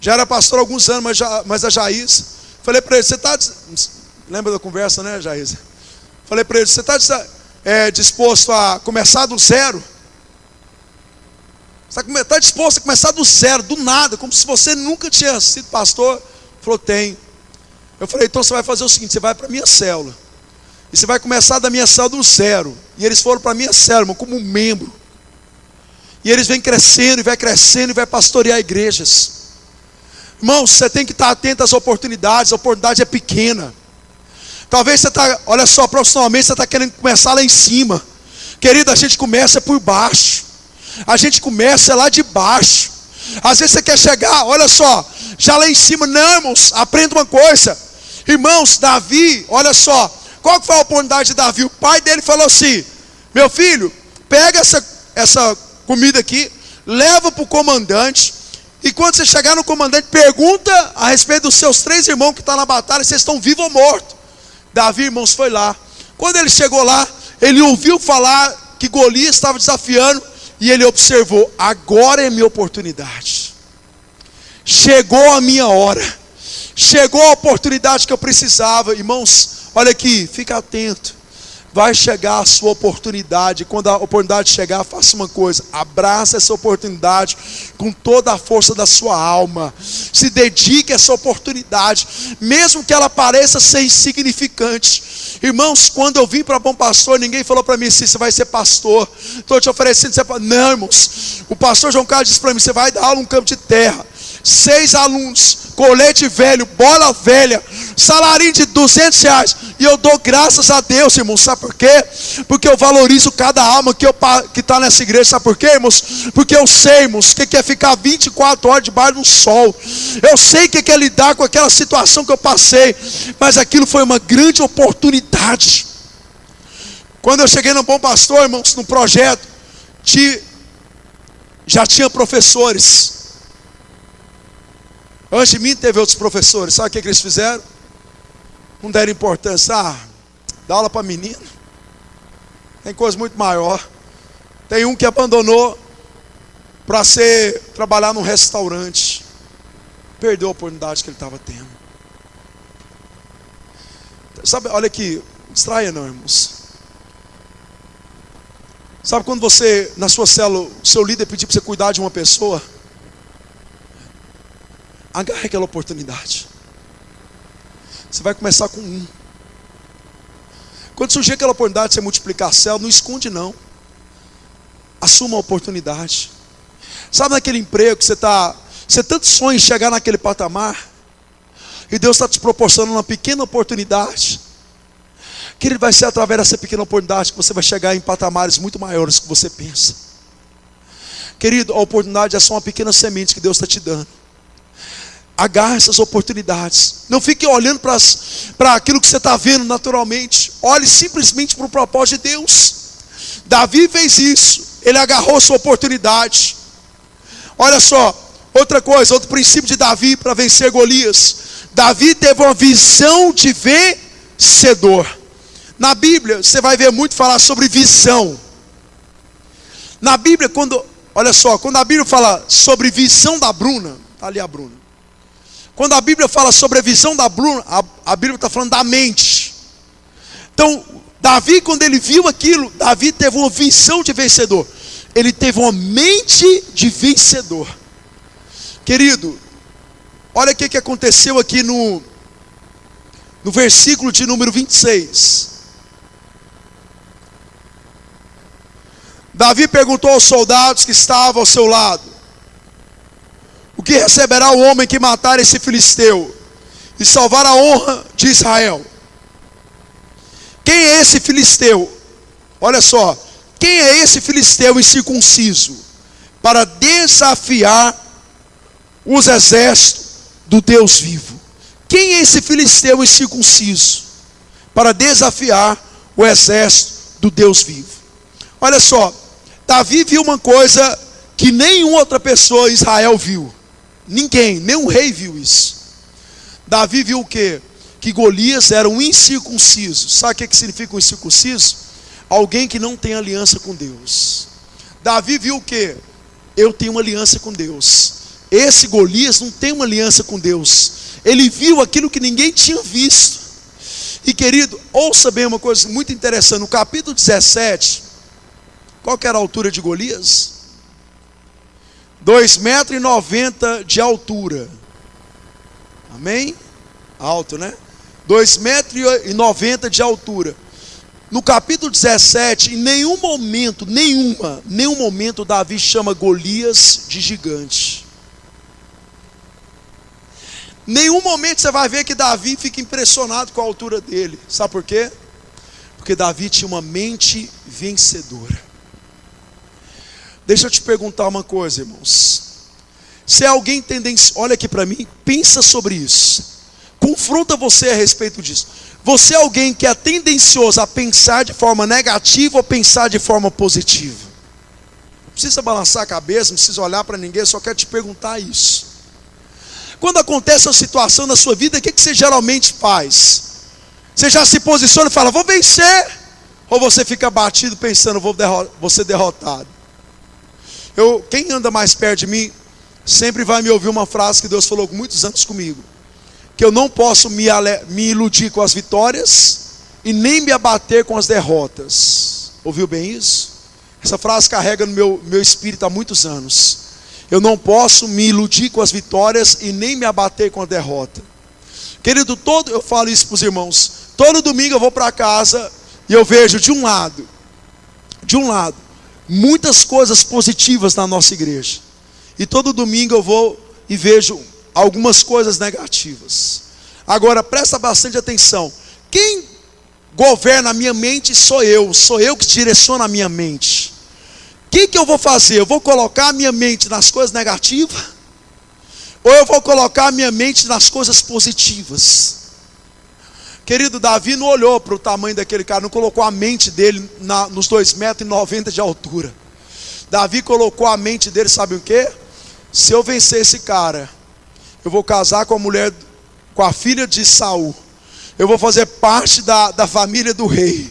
Já era pastor há alguns anos, mas a Jaísa, falei para ele, você está, lembra da conversa, né, Jaísa? Falei para ele, você está disposto a começar do zero? Você está disposto a começar do zero, do nada, como se você nunca tinha sido pastor? Ele falou, tenho. Eu falei, então você vai fazer o seguinte, você vai para a minha célula. E você vai começar da minha célula do zero. E eles foram para a minha célula, irmão, como um membro. E eles vêm crescendo e vai pastorear igrejas. Irmãos, você tem que estar atento às oportunidades. A oportunidade é pequena. Talvez você está, olha só, profissionalmente você está querendo começar lá em cima. Querido, a gente começa por baixo. A gente começa lá de baixo. Às vezes você quer chegar, olha só, já lá em cima. Não, irmãos, aprenda uma coisa. Irmãos, Davi, olha só. Qual foi a oportunidade de Davi? O pai dele falou assim: meu filho, pega essa comida aqui, leva para o comandante. E quando você chegar no comandante, pergunta a respeito dos seus 3 irmãos que estão na batalha, se eles estão vivos ou mortos. Davi, irmãos, foi lá. Quando ele chegou lá, ele ouviu falar que Golias estava desafiando. E ele observou: agora é minha oportunidade. Chegou a minha hora. Chegou a oportunidade que eu precisava. Irmãos, olha aqui, fica atento. Vai chegar a sua oportunidade. Quando a oportunidade chegar, faça uma coisa: abraça essa oportunidade com toda a força da sua alma. Se dedique a essa oportunidade, mesmo que ela pareça ser insignificante. Irmãos, quando eu vim para Bom Pastor, ninguém falou para mim assim: você vai ser pastor, estou te oferecendo. Não, irmãos, o pastor João Carlos disse para mim: você vai dar aula no campo de terra. 6 alunos, colete velho, bola velha, salarinho de R$200. E eu dou graças a Deus, irmãos. Sabe por quê? Porque eu valorizo cada alma que está nessa igreja. Sabe por quê, irmãos? Porque eu sei, irmãos, o que é ficar 24 horas debaixo do sol. Eu sei o que é lidar com aquela situação que eu passei. Mas aquilo foi uma grande oportunidade. Quando eu cheguei no Bom Pastor, irmãos, no projeto, já tinha professores. Antes de mim teve outros professores. Sabe o que eles fizeram? Não deram importância. Dá aula para menino. Tem coisa muito maior. Tem um que abandonou para trabalhar num restaurante. Perdeu a oportunidade que ele estava tendo. Sabe, olha aqui, não distraia não, irmãos. Sabe quando você, na sua célula, o seu líder pedir para você cuidar de uma pessoa? Agarre aquela oportunidade. Você vai começar com um. Quando surgir aquela oportunidade de você multiplicar a célula, não esconde não. Assuma a oportunidade. Sabe naquele emprego que você tanto sonha em chegar naquele patamar, e Deus está te proporcionando uma pequena oportunidade, que Ele vai ser através dessa pequena oportunidade que você vai chegar em patamares muito maiores do que você pensa. Querido, a oportunidade é só uma pequena semente que Deus está te dando. Agarre essas oportunidades. Não fique olhando para aquilo que você está vendo naturalmente. Olhe simplesmente para o propósito de Deus. Davi fez isso. Ele agarrou sua oportunidade. Olha só, outra coisa, outro princípio de Davi para vencer Golias. Davi teve uma visão de vencedor. Na Bíblia, você vai ver muito falar sobre visão. Na Bíblia, quando a Bíblia fala sobre visão da Bruna, está ali a Bruna. Quando a Bíblia fala sobre a visão da Bruna, a Bíblia está falando da mente. Então, Davi, quando ele viu aquilo, Davi teve uma visão de vencedor. Ele teve uma mente de vencedor. Querido, olha o que aconteceu aqui no versículo de número 26. Davi perguntou aos soldados que estavam ao seu lado: o que receberá o homem que matar esse filisteu e salvar a honra de Israel? Quem é esse filisteu? Olha só, quem é esse filisteu incircunciso para desafiar os exércitos do Deus vivo? Quem é esse filisteu incircunciso para desafiar o exército do Deus vivo? Olha só, Davi viu uma coisa que nenhuma outra pessoa em Israel viu. Ninguém, nenhum rei viu isso. Davi viu o quê? Que Golias era um incircunciso. Sabe o que significa um incircunciso? Alguém que não tem aliança com Deus. Davi viu o quê? Eu tenho uma aliança com Deus. Esse Golias não tem uma aliança com Deus. Ele viu aquilo que ninguém tinha visto. E querido, ouça bem uma coisa muito interessante. No capítulo 17, qual que era a altura de Golias? 2,90 m de altura. Amém? Alto, né? 2,90 m de altura. No capítulo 17, em nenhum momento, nenhum momento, Davi chama Golias de gigante. Nenhum momento você vai ver que Davi fica impressionado com a altura dele. Sabe por quê? Porque Davi tinha uma mente vencedora. Deixa eu te perguntar uma coisa, irmãos. Se é alguém tendencioso, olha aqui para mim, pensa sobre isso. Confronta você a respeito disso. Você é alguém que é tendencioso a pensar de forma negativa ou pensar de forma positiva? Não precisa balançar a cabeça, não precisa olhar para ninguém, só quero te perguntar isso. Quando acontece uma situação na sua vida, o que você geralmente faz? Você já se posiciona e fala, vou vencer? Ou você fica abatido pensando, vou ser derrotado? Quem anda mais perto de mim, sempre vai me ouvir uma frase que Deus falou com muitos anos comigo. Que eu não posso me iludir com as vitórias e nem me abater com as derrotas. Ouviu bem isso? Essa frase carrega no meu espírito há muitos anos. Eu não posso me iludir com as vitórias e nem me abater com a derrota. Querido, eu falo isso para os irmãos. Todo domingo eu vou para casa e eu vejo de um lado, muitas coisas positivas na nossa igreja. E todo domingo eu vou e vejo algumas coisas negativas. Agora presta bastante atenção. Quem governa a minha mente sou eu que direciono a minha mente. O que eu vou fazer? Eu vou colocar a minha mente nas coisas negativas? Ou eu vou colocar a minha mente nas coisas positivas? Querido, Davi não olhou para o tamanho daquele cara, não colocou a mente dele nos 2,90 metros de altura. Davi colocou a mente dele, sabe o quê? Se eu vencer esse cara, eu vou casar com a filha de Saul. Eu vou fazer parte da família do rei.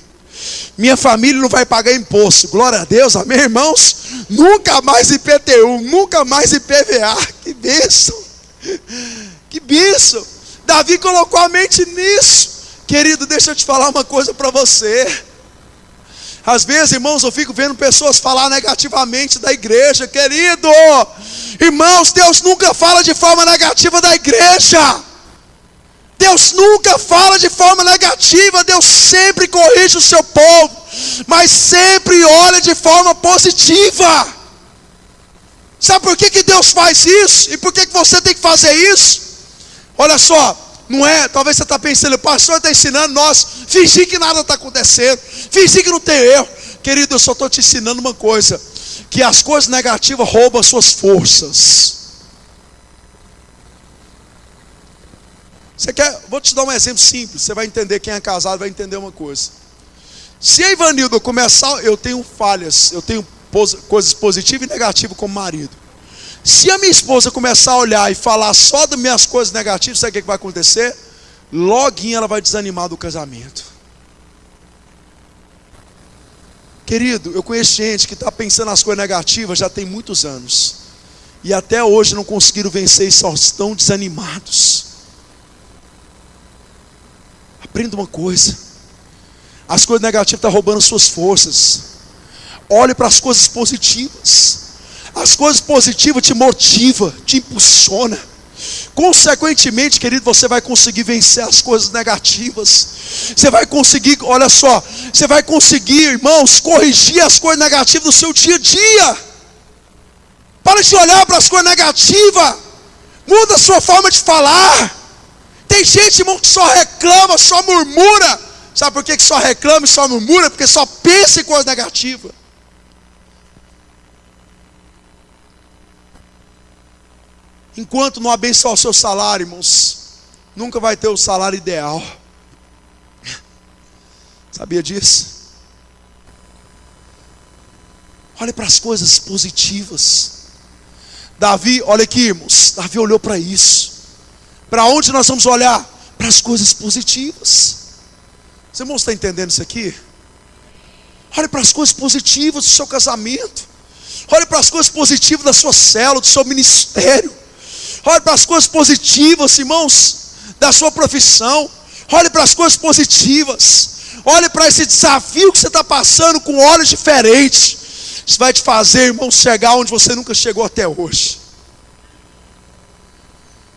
Minha família não vai pagar imposto. Glória a Deus, amém, irmãos? Nunca mais IPTU, nunca mais IPVA. Que bênção. Que bênção. Davi colocou a mente nisso. Querido, deixa eu te falar uma coisa para você. Às vezes, irmãos, eu fico vendo pessoas falar negativamente da igreja. Querido, irmãos, Deus nunca fala de forma negativa da igreja. Deus nunca fala de forma negativa. Deus sempre corrige o seu povo, mas sempre olha de forma positiva. Sabe por que Deus faz isso? E por que você tem que fazer isso? Olha só, não é, talvez você está pensando, o pastor está ensinando nós, fingir que nada está acontecendo, fingir que não tem erro. Querido, eu só estou te ensinando uma coisa, que as coisas negativas roubam as suas forças. Vou te dar um exemplo simples, você vai entender, quem é casado vai entender uma coisa. Se a Ivanilda começar, eu tenho falhas, eu tenho coisas positivas e negativas como marido. Se a minha esposa começar a olhar e falar só das minhas coisas negativas, sabe o que vai acontecer? Loguinho ela vai desanimar do casamento. Querido, eu conheço gente que está pensando nas coisas negativas já tem muitos anos. E até hoje não conseguiram vencer e só estão desanimados. Aprenda uma coisa. As coisas negativas estão roubando suas forças. Olhe para as coisas positivas. As coisas positivas te motivam, te impulsiona. Consequentemente, querido, você vai conseguir vencer as coisas negativas. Você vai conseguir, olha só, você vai conseguir, irmãos, corrigir as coisas negativas do seu dia a dia. Para de olhar para as coisas negativas. Muda a sua forma de falar. Tem gente, irmão, que só reclama, só murmura. Sabe por que só reclama e só murmura? Porque só pensa em coisa negativa. Enquanto não abençoar o seu salário, irmãos, nunca vai ter o salário ideal. Sabia disso? Olhe para as coisas positivas. Davi, olha aqui, irmãos, Davi olhou para isso. Para onde nós vamos olhar? Para as coisas positivas. Os irmãos estão entendendo isso aqui? Olhe para as coisas positivas do seu casamento. Olhe para as coisas positivas da sua célula, do seu ministério. Olhe para as coisas positivas, irmãos, da sua profissão. Olhe para as coisas positivas. Olhe para esse desafio que você está passando com olhos diferentes. Isso vai te fazer, irmão, chegar onde você nunca chegou até hoje.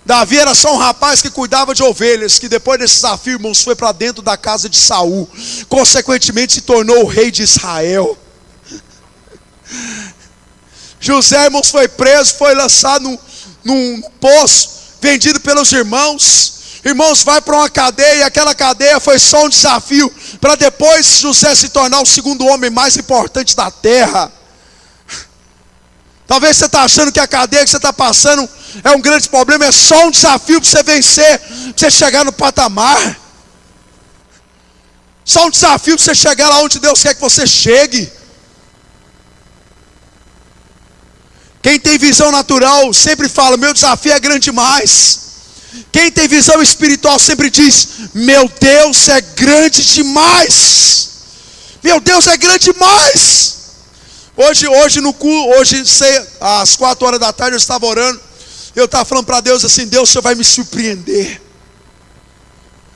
Davi era só um rapaz que cuidava de ovelhas, que depois desse desafio, irmãos, foi para dentro da casa de Saul, consequentemente se tornou o rei de Israel. José, irmãos, foi preso, foi lançado num poço, vendido pelos irmãos. Irmãos, vai para uma cadeia, e aquela cadeia foi só um desafio, para depois José se tornar o segundo homem mais importante da terra. Talvez você está achando que a cadeia que você está passando é um grande problema, é só um desafio para você vencer, para você chegar no patamar. Só um desafio para você chegar lá onde Deus quer que você chegue. Quem tem visão natural sempre fala, meu desafio é grande demais. Quem tem visão espiritual sempre diz, meu Deus é grande demais. Meu Deus é grande demais. Hoje no culto, às 4 horas da tarde eu estava orando. Eu estava falando para Deus assim, Deus, o Senhor vai me surpreender.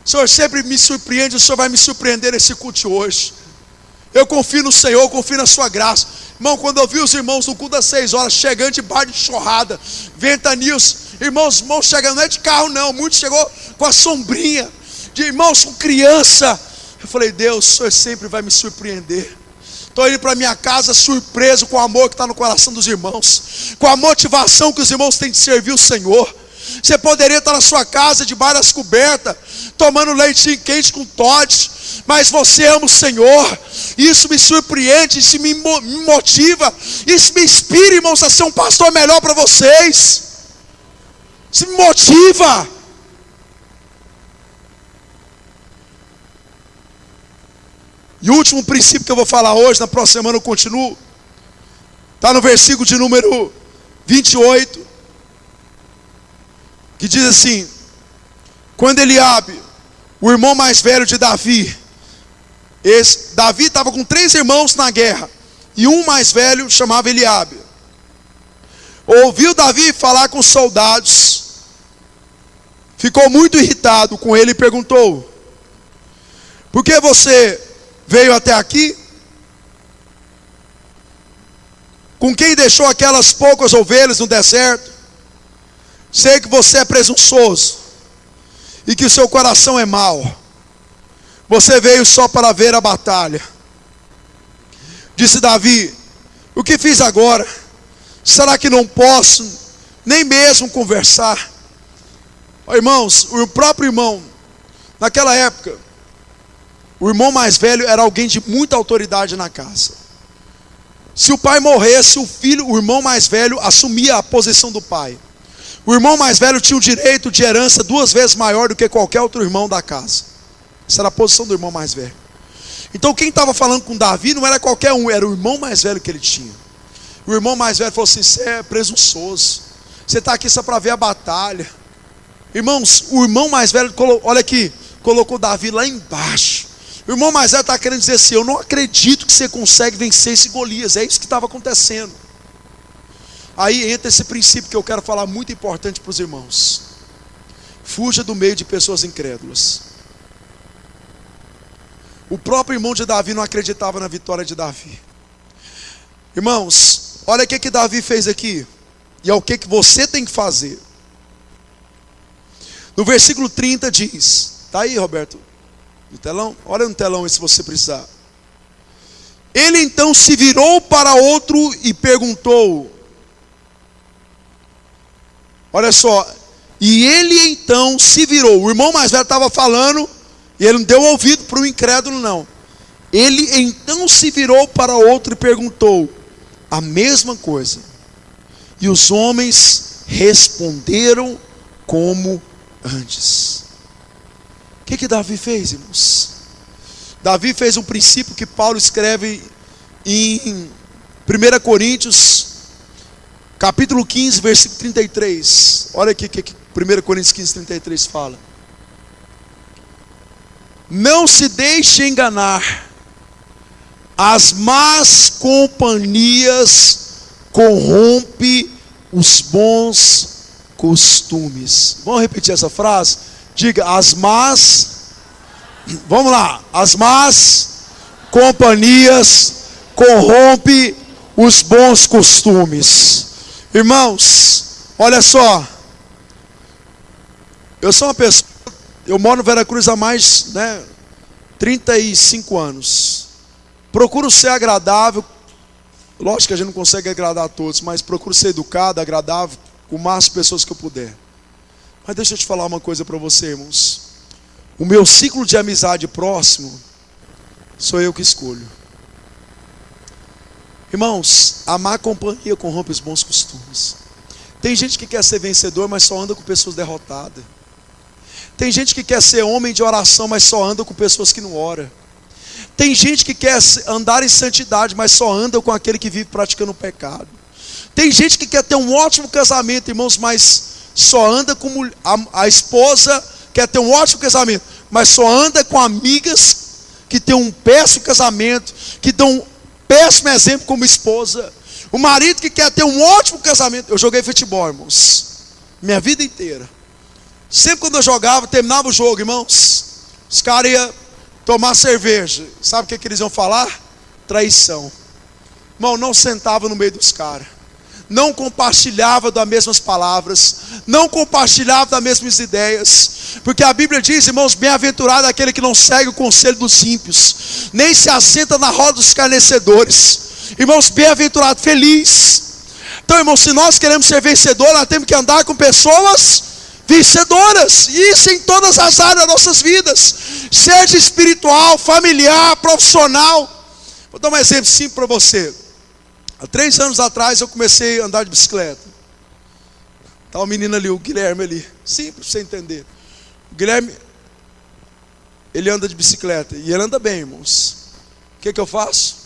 O Senhor sempre me surpreende, o Senhor vai me surpreender nesse culto de hoje. Eu confio no Senhor, eu confio na sua graça. Irmão, quando eu vi os irmãos no culto das 6 horas, chegando de bar de enxurrada, ventanias, irmãos chegando, não é de carro não, muitos chegou com a sombrinha, de irmãos com criança. Eu falei, Deus, o Senhor sempre vai me surpreender. Estou indo para minha casa surpreso com o amor que está no coração dos irmãos, com a motivação que os irmãos têm de servir o Senhor. Você poderia estar na sua casa, debaixo das cobertas, tomando leitinho quente com Toddy, mas você ama o Senhor. Isso me surpreende, isso me motiva, isso me inspira, irmãos, a ser um pastor melhor para vocês. Isso me motiva. E o último princípio que eu vou falar hoje, na próxima semana eu continuo, está no versículo de número 28, que diz assim: quando Eliabe, o irmão mais velho de Davi, Davi estava com 3 irmãos na guerra, e um mais velho chamava Eliabe, ouviu Davi falar com os soldados, ficou muito irritado com ele e perguntou: por que você veio até aqui? Com quem deixou aquelas poucas ovelhas no deserto? Sei que você é presunçoso e que o seu coração é mau. Você veio só para ver a batalha. Disse Davi: o que fiz agora? Será que não posso nem mesmo conversar? Irmãos, o próprio irmão, naquela época, o irmão mais velho era alguém de muita autoridade na casa. Se o pai morresse, o irmão mais velho assumia a posição do pai. O irmão mais velho tinha o direito de herança 2 vezes maior do que qualquer outro irmão da casa. Essa era a posição do irmão mais velho. Então quem estava falando com Davi não era qualquer um, era o irmão mais velho que ele tinha. O irmão mais velho falou assim: você é presunçoso, você está aqui só para ver a batalha. Irmãos, o irmão mais velho, olha aqui, colocou Davi lá embaixo. O irmão mais velho está querendo dizer assim: eu não acredito que você consegue vencer esse Golias. É isso que estava acontecendo. Aí entra esse princípio que eu quero falar, muito importante para os irmãos: fuja do meio de pessoas incrédulas. O próprio irmão de Davi não acreditava na vitória de Davi. Irmãos, olha o que Davi fez aqui, e é o que você tem que fazer. No versículo 30 diz, está aí, Roberto, no telão? Olha no telão aí se você precisar. Ele então se virou para outro e perguntou, olha só, e ele então se virou. O irmão mais velho estava falando, e ele não deu ouvido para o incrédulo não. Ele então se virou para outro e perguntou a mesma coisa. E os homens responderam como antes. O que Davi fez, irmãos? Davi fez um princípio que Paulo escreve em 1 Coríntios capítulo 15, versículo 33. Olha aqui o que 1 Coríntios 15, 33 fala: não se deixe enganar, as más companhias corrompem os bons costumes. Vamos repetir essa frase? Diga: as más, vamos lá, as más companhias corrompem os bons costumes. Irmãos, olha só, Eu sou uma pessoa, eu moro no Veracruz há mais, 35 anos. Procuro ser agradável. Lógico que a gente não consegue agradar a todos, mas procuro ser educado, agradável, com o máximo de pessoas que eu puder. Mas deixa eu te falar uma coisa para você, irmãos. O meu ciclo de amizade próximo sou eu que escolho. Irmãos, a má companhia corrompe os bons costumes. Tem gente que quer ser vencedor, mas só anda com pessoas derrotadas. Tem gente que quer ser homem de oração, mas só anda com pessoas que não oram. Tem gente que quer andar em santidade, mas só anda com aquele que vive praticando o pecado. Tem gente que quer ter um ótimo casamento, irmãos, mas só anda com a esposa quer ter um ótimo casamento, mas só anda com amigas que tem um péssimo casamento, que dão um péssimo exemplo como esposa. O marido que quer ter um ótimo casamento. Eu joguei futebol, irmãos, minha vida inteira. Sempre quando eu jogava, terminava o jogo, irmãos, os caras iam tomar cerveja. Sabe o que eles iam falar? Traição. Irmão, não sentava no meio dos caras, não compartilhava das mesmas palavras, não compartilhava das mesmas ideias, porque a Bíblia diz, irmãos, bem-aventurado aquele que não segue o conselho dos ímpios, nem se assenta na roda dos escarnecedores. Irmãos, bem-aventurado, feliz. Então, irmãos, se nós queremos ser vencedores, nós temos que andar com pessoas vencedoras, e isso em todas as áreas das nossas vidas, seja espiritual, familiar, profissional. Vou dar um exemplo simples para você. Há 3 anos atrás eu comecei a andar de bicicleta. Está o menino ali, o Guilherme ali, simples para você entender. O Guilherme, ele anda de bicicleta, e ele anda bem, irmãos. O que eu faço?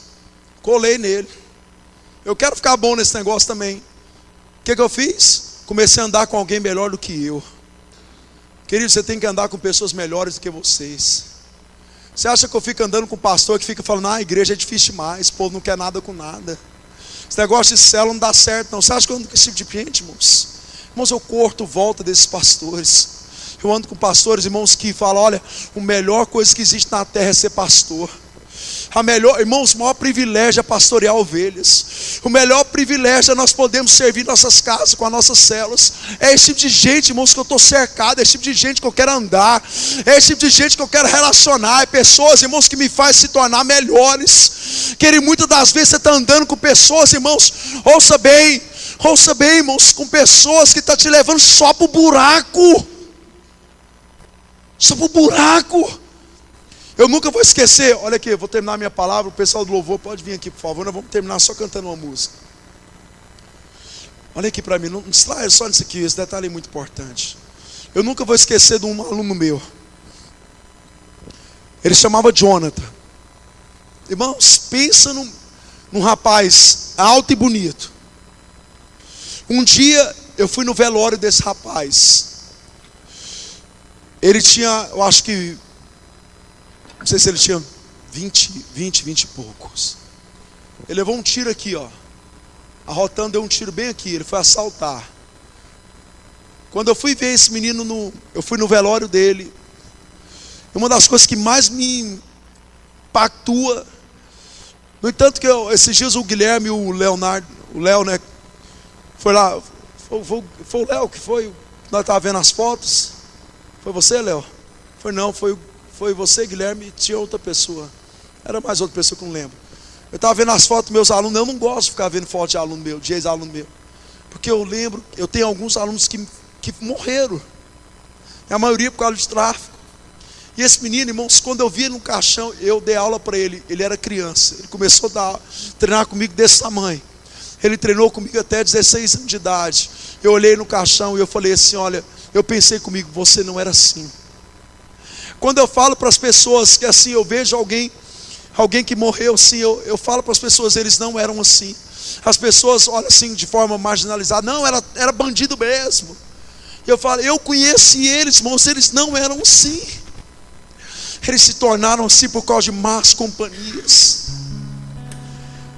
Colei nele. Eu quero ficar bom nesse negócio também. O que eu fiz? Comecei a andar com alguém melhor do que eu. Querido, você tem que andar com pessoas melhores do que vocês. Você acha que eu fico andando com um pastor que fica falando, a igreja é difícil demais, o povo não quer nada com nada, esse negócio de célula não dá certo não. Você acha que eu ando com esse tipo de gente, irmãos? Irmãos, eu corto volta desses pastores. Eu ando com pastores, irmãos, que falam, olha, a melhor coisa que existe na terra é ser pastor. Irmãos, o maior privilégio é pastorear ovelhas. O melhor privilégio é nós podermos servir nossas casas com as nossas células. É esse tipo de gente, irmãos, que eu estou cercado. É esse tipo de gente que eu quero andar. É esse tipo de gente que eu quero relacionar. É pessoas, irmãos, que me faz se tornar melhores. Querido, muitas das vezes você está andando com pessoas, irmãos, ouça bem, irmãos, com pessoas que estão te levando só para o buraco. Só para o buraco. Eu nunca vou esquecer, olha aqui, eu vou terminar a minha palavra, o pessoal do louvor pode vir aqui, por favor, nós vamos terminar só cantando uma música. Olha aqui para mim, não distraia só nisso aqui, esse detalhe é muito importante. Eu nunca vou esquecer de um aluno meu. Ele chamava Jonathan. Irmãos, pensa num rapaz alto e bonito. Um dia eu fui no velório desse rapaz. Ele tinha, eu acho que, não sei se ele tinha 20 e poucos. Ele levou um tiro aqui, ó. Arrotando, deu um tiro bem aqui. Ele foi assaltar. Quando eu fui ver esse menino, eu fui no velório dele. Uma das coisas que mais me impactua, no entanto que esses dias o Guilherme e o Leonardo, o Léo, né? Foi lá, foi o Léo que foi, nós estávamos vendo as fotos. Foi você, Léo? Foi não, foi você, Guilherme, e tinha outra pessoa. Era mais outra pessoa que eu não lembro. Eu estava vendo as fotos dos meus alunos. Eu não gosto de ficar vendo foto de aluno meu, de ex-aluno meu. Porque eu lembro, eu tenho alguns alunos que morreram. E a maioria por causa de tráfico. E esse menino, irmãos, quando eu vi ele no caixão, eu dei aula para ele. Ele era criança. Ele começou a treinar comigo desse tamanho. Ele treinou comigo até 16 anos de idade. Eu olhei no caixão e eu falei assim, olha, eu pensei comigo, você não era assim. Quando eu falo para as pessoas que assim, eu vejo alguém que morreu assim, eu falo para as pessoas, eles não eram assim. As pessoas olham assim de forma marginalizada, não, era bandido mesmo. Eu falo, eu conheci eles, irmãos, eles não eram assim. Eles se tornaram assim por causa de más companhias.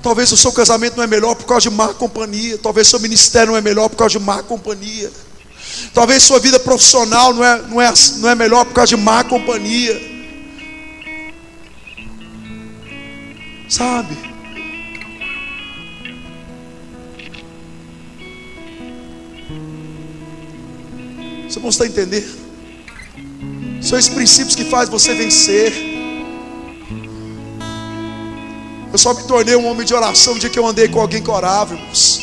Talvez o seu casamento não é melhor por causa de má companhia. Talvez o seu ministério não é melhor por causa de má companhia. Talvez sua vida profissional não é melhor por causa de má companhia. Sabe? Você não está entendendo? São esses princípios que fazem você vencer. Eu só me tornei um homem de oração no dia que eu andei com alguém que orava, irmãos.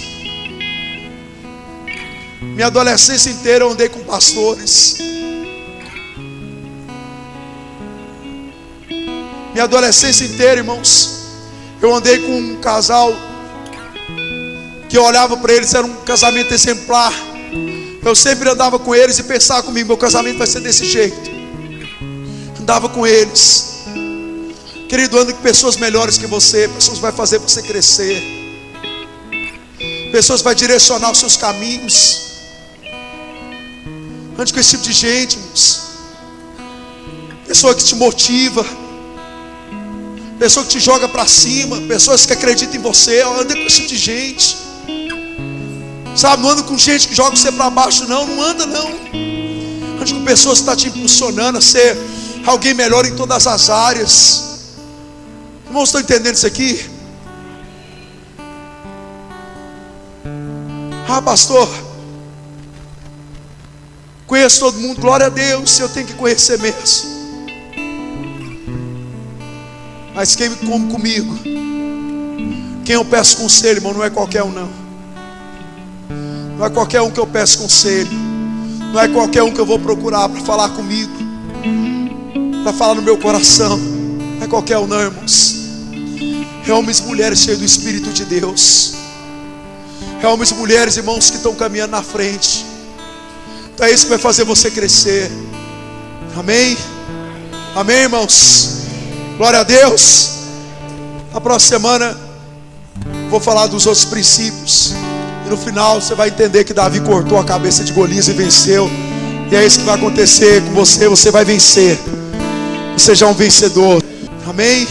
Minha adolescência inteira eu andei com pastores. Minha adolescência inteira, irmãos, eu andei com um casal que eu olhava para eles, era um casamento exemplar. Eu sempre andava com eles e pensava comigo, meu casamento vai ser desse jeito. Andava com eles. Querido, ande com pessoas melhores que você. Pessoas que vai fazer você crescer. Pessoas que vai direcionar os seus caminhos. Ande com esse tipo de gente, irmãos. Pessoa que te motiva. Pessoa que te joga para cima. Pessoas que acreditam em você. Ande com esse tipo de gente. Sabe, não anda com gente que joga você para baixo, não. Não anda, não. Ande com pessoas que estão te impulsionando a ser alguém melhor em todas as áreas. Irmãos, estão entendendo isso aqui? Ah, pastor, conheço todo mundo, glória a Deus, eu tenho que conhecer mesmo. Mas quem come comigo, quem eu peço conselho, irmão, não é qualquer um, não. Não é qualquer um que eu peço conselho. Não é qualquer um que eu vou procurar para falar comigo, para falar no meu coração. Não é qualquer um, não, irmãos. É homens e mulheres cheios do Espírito de Deus. É homens e mulheres, irmãos, que estão caminhando na frente. Então é isso que vai fazer você crescer. Amém? Amém, irmãos? Glória a Deus. Na próxima semana vou falar dos outros princípios. E no final você vai entender que Davi cortou a cabeça de Golias e venceu. E é isso que vai acontecer com você. Você vai vencer. Você já é um vencedor. Amém?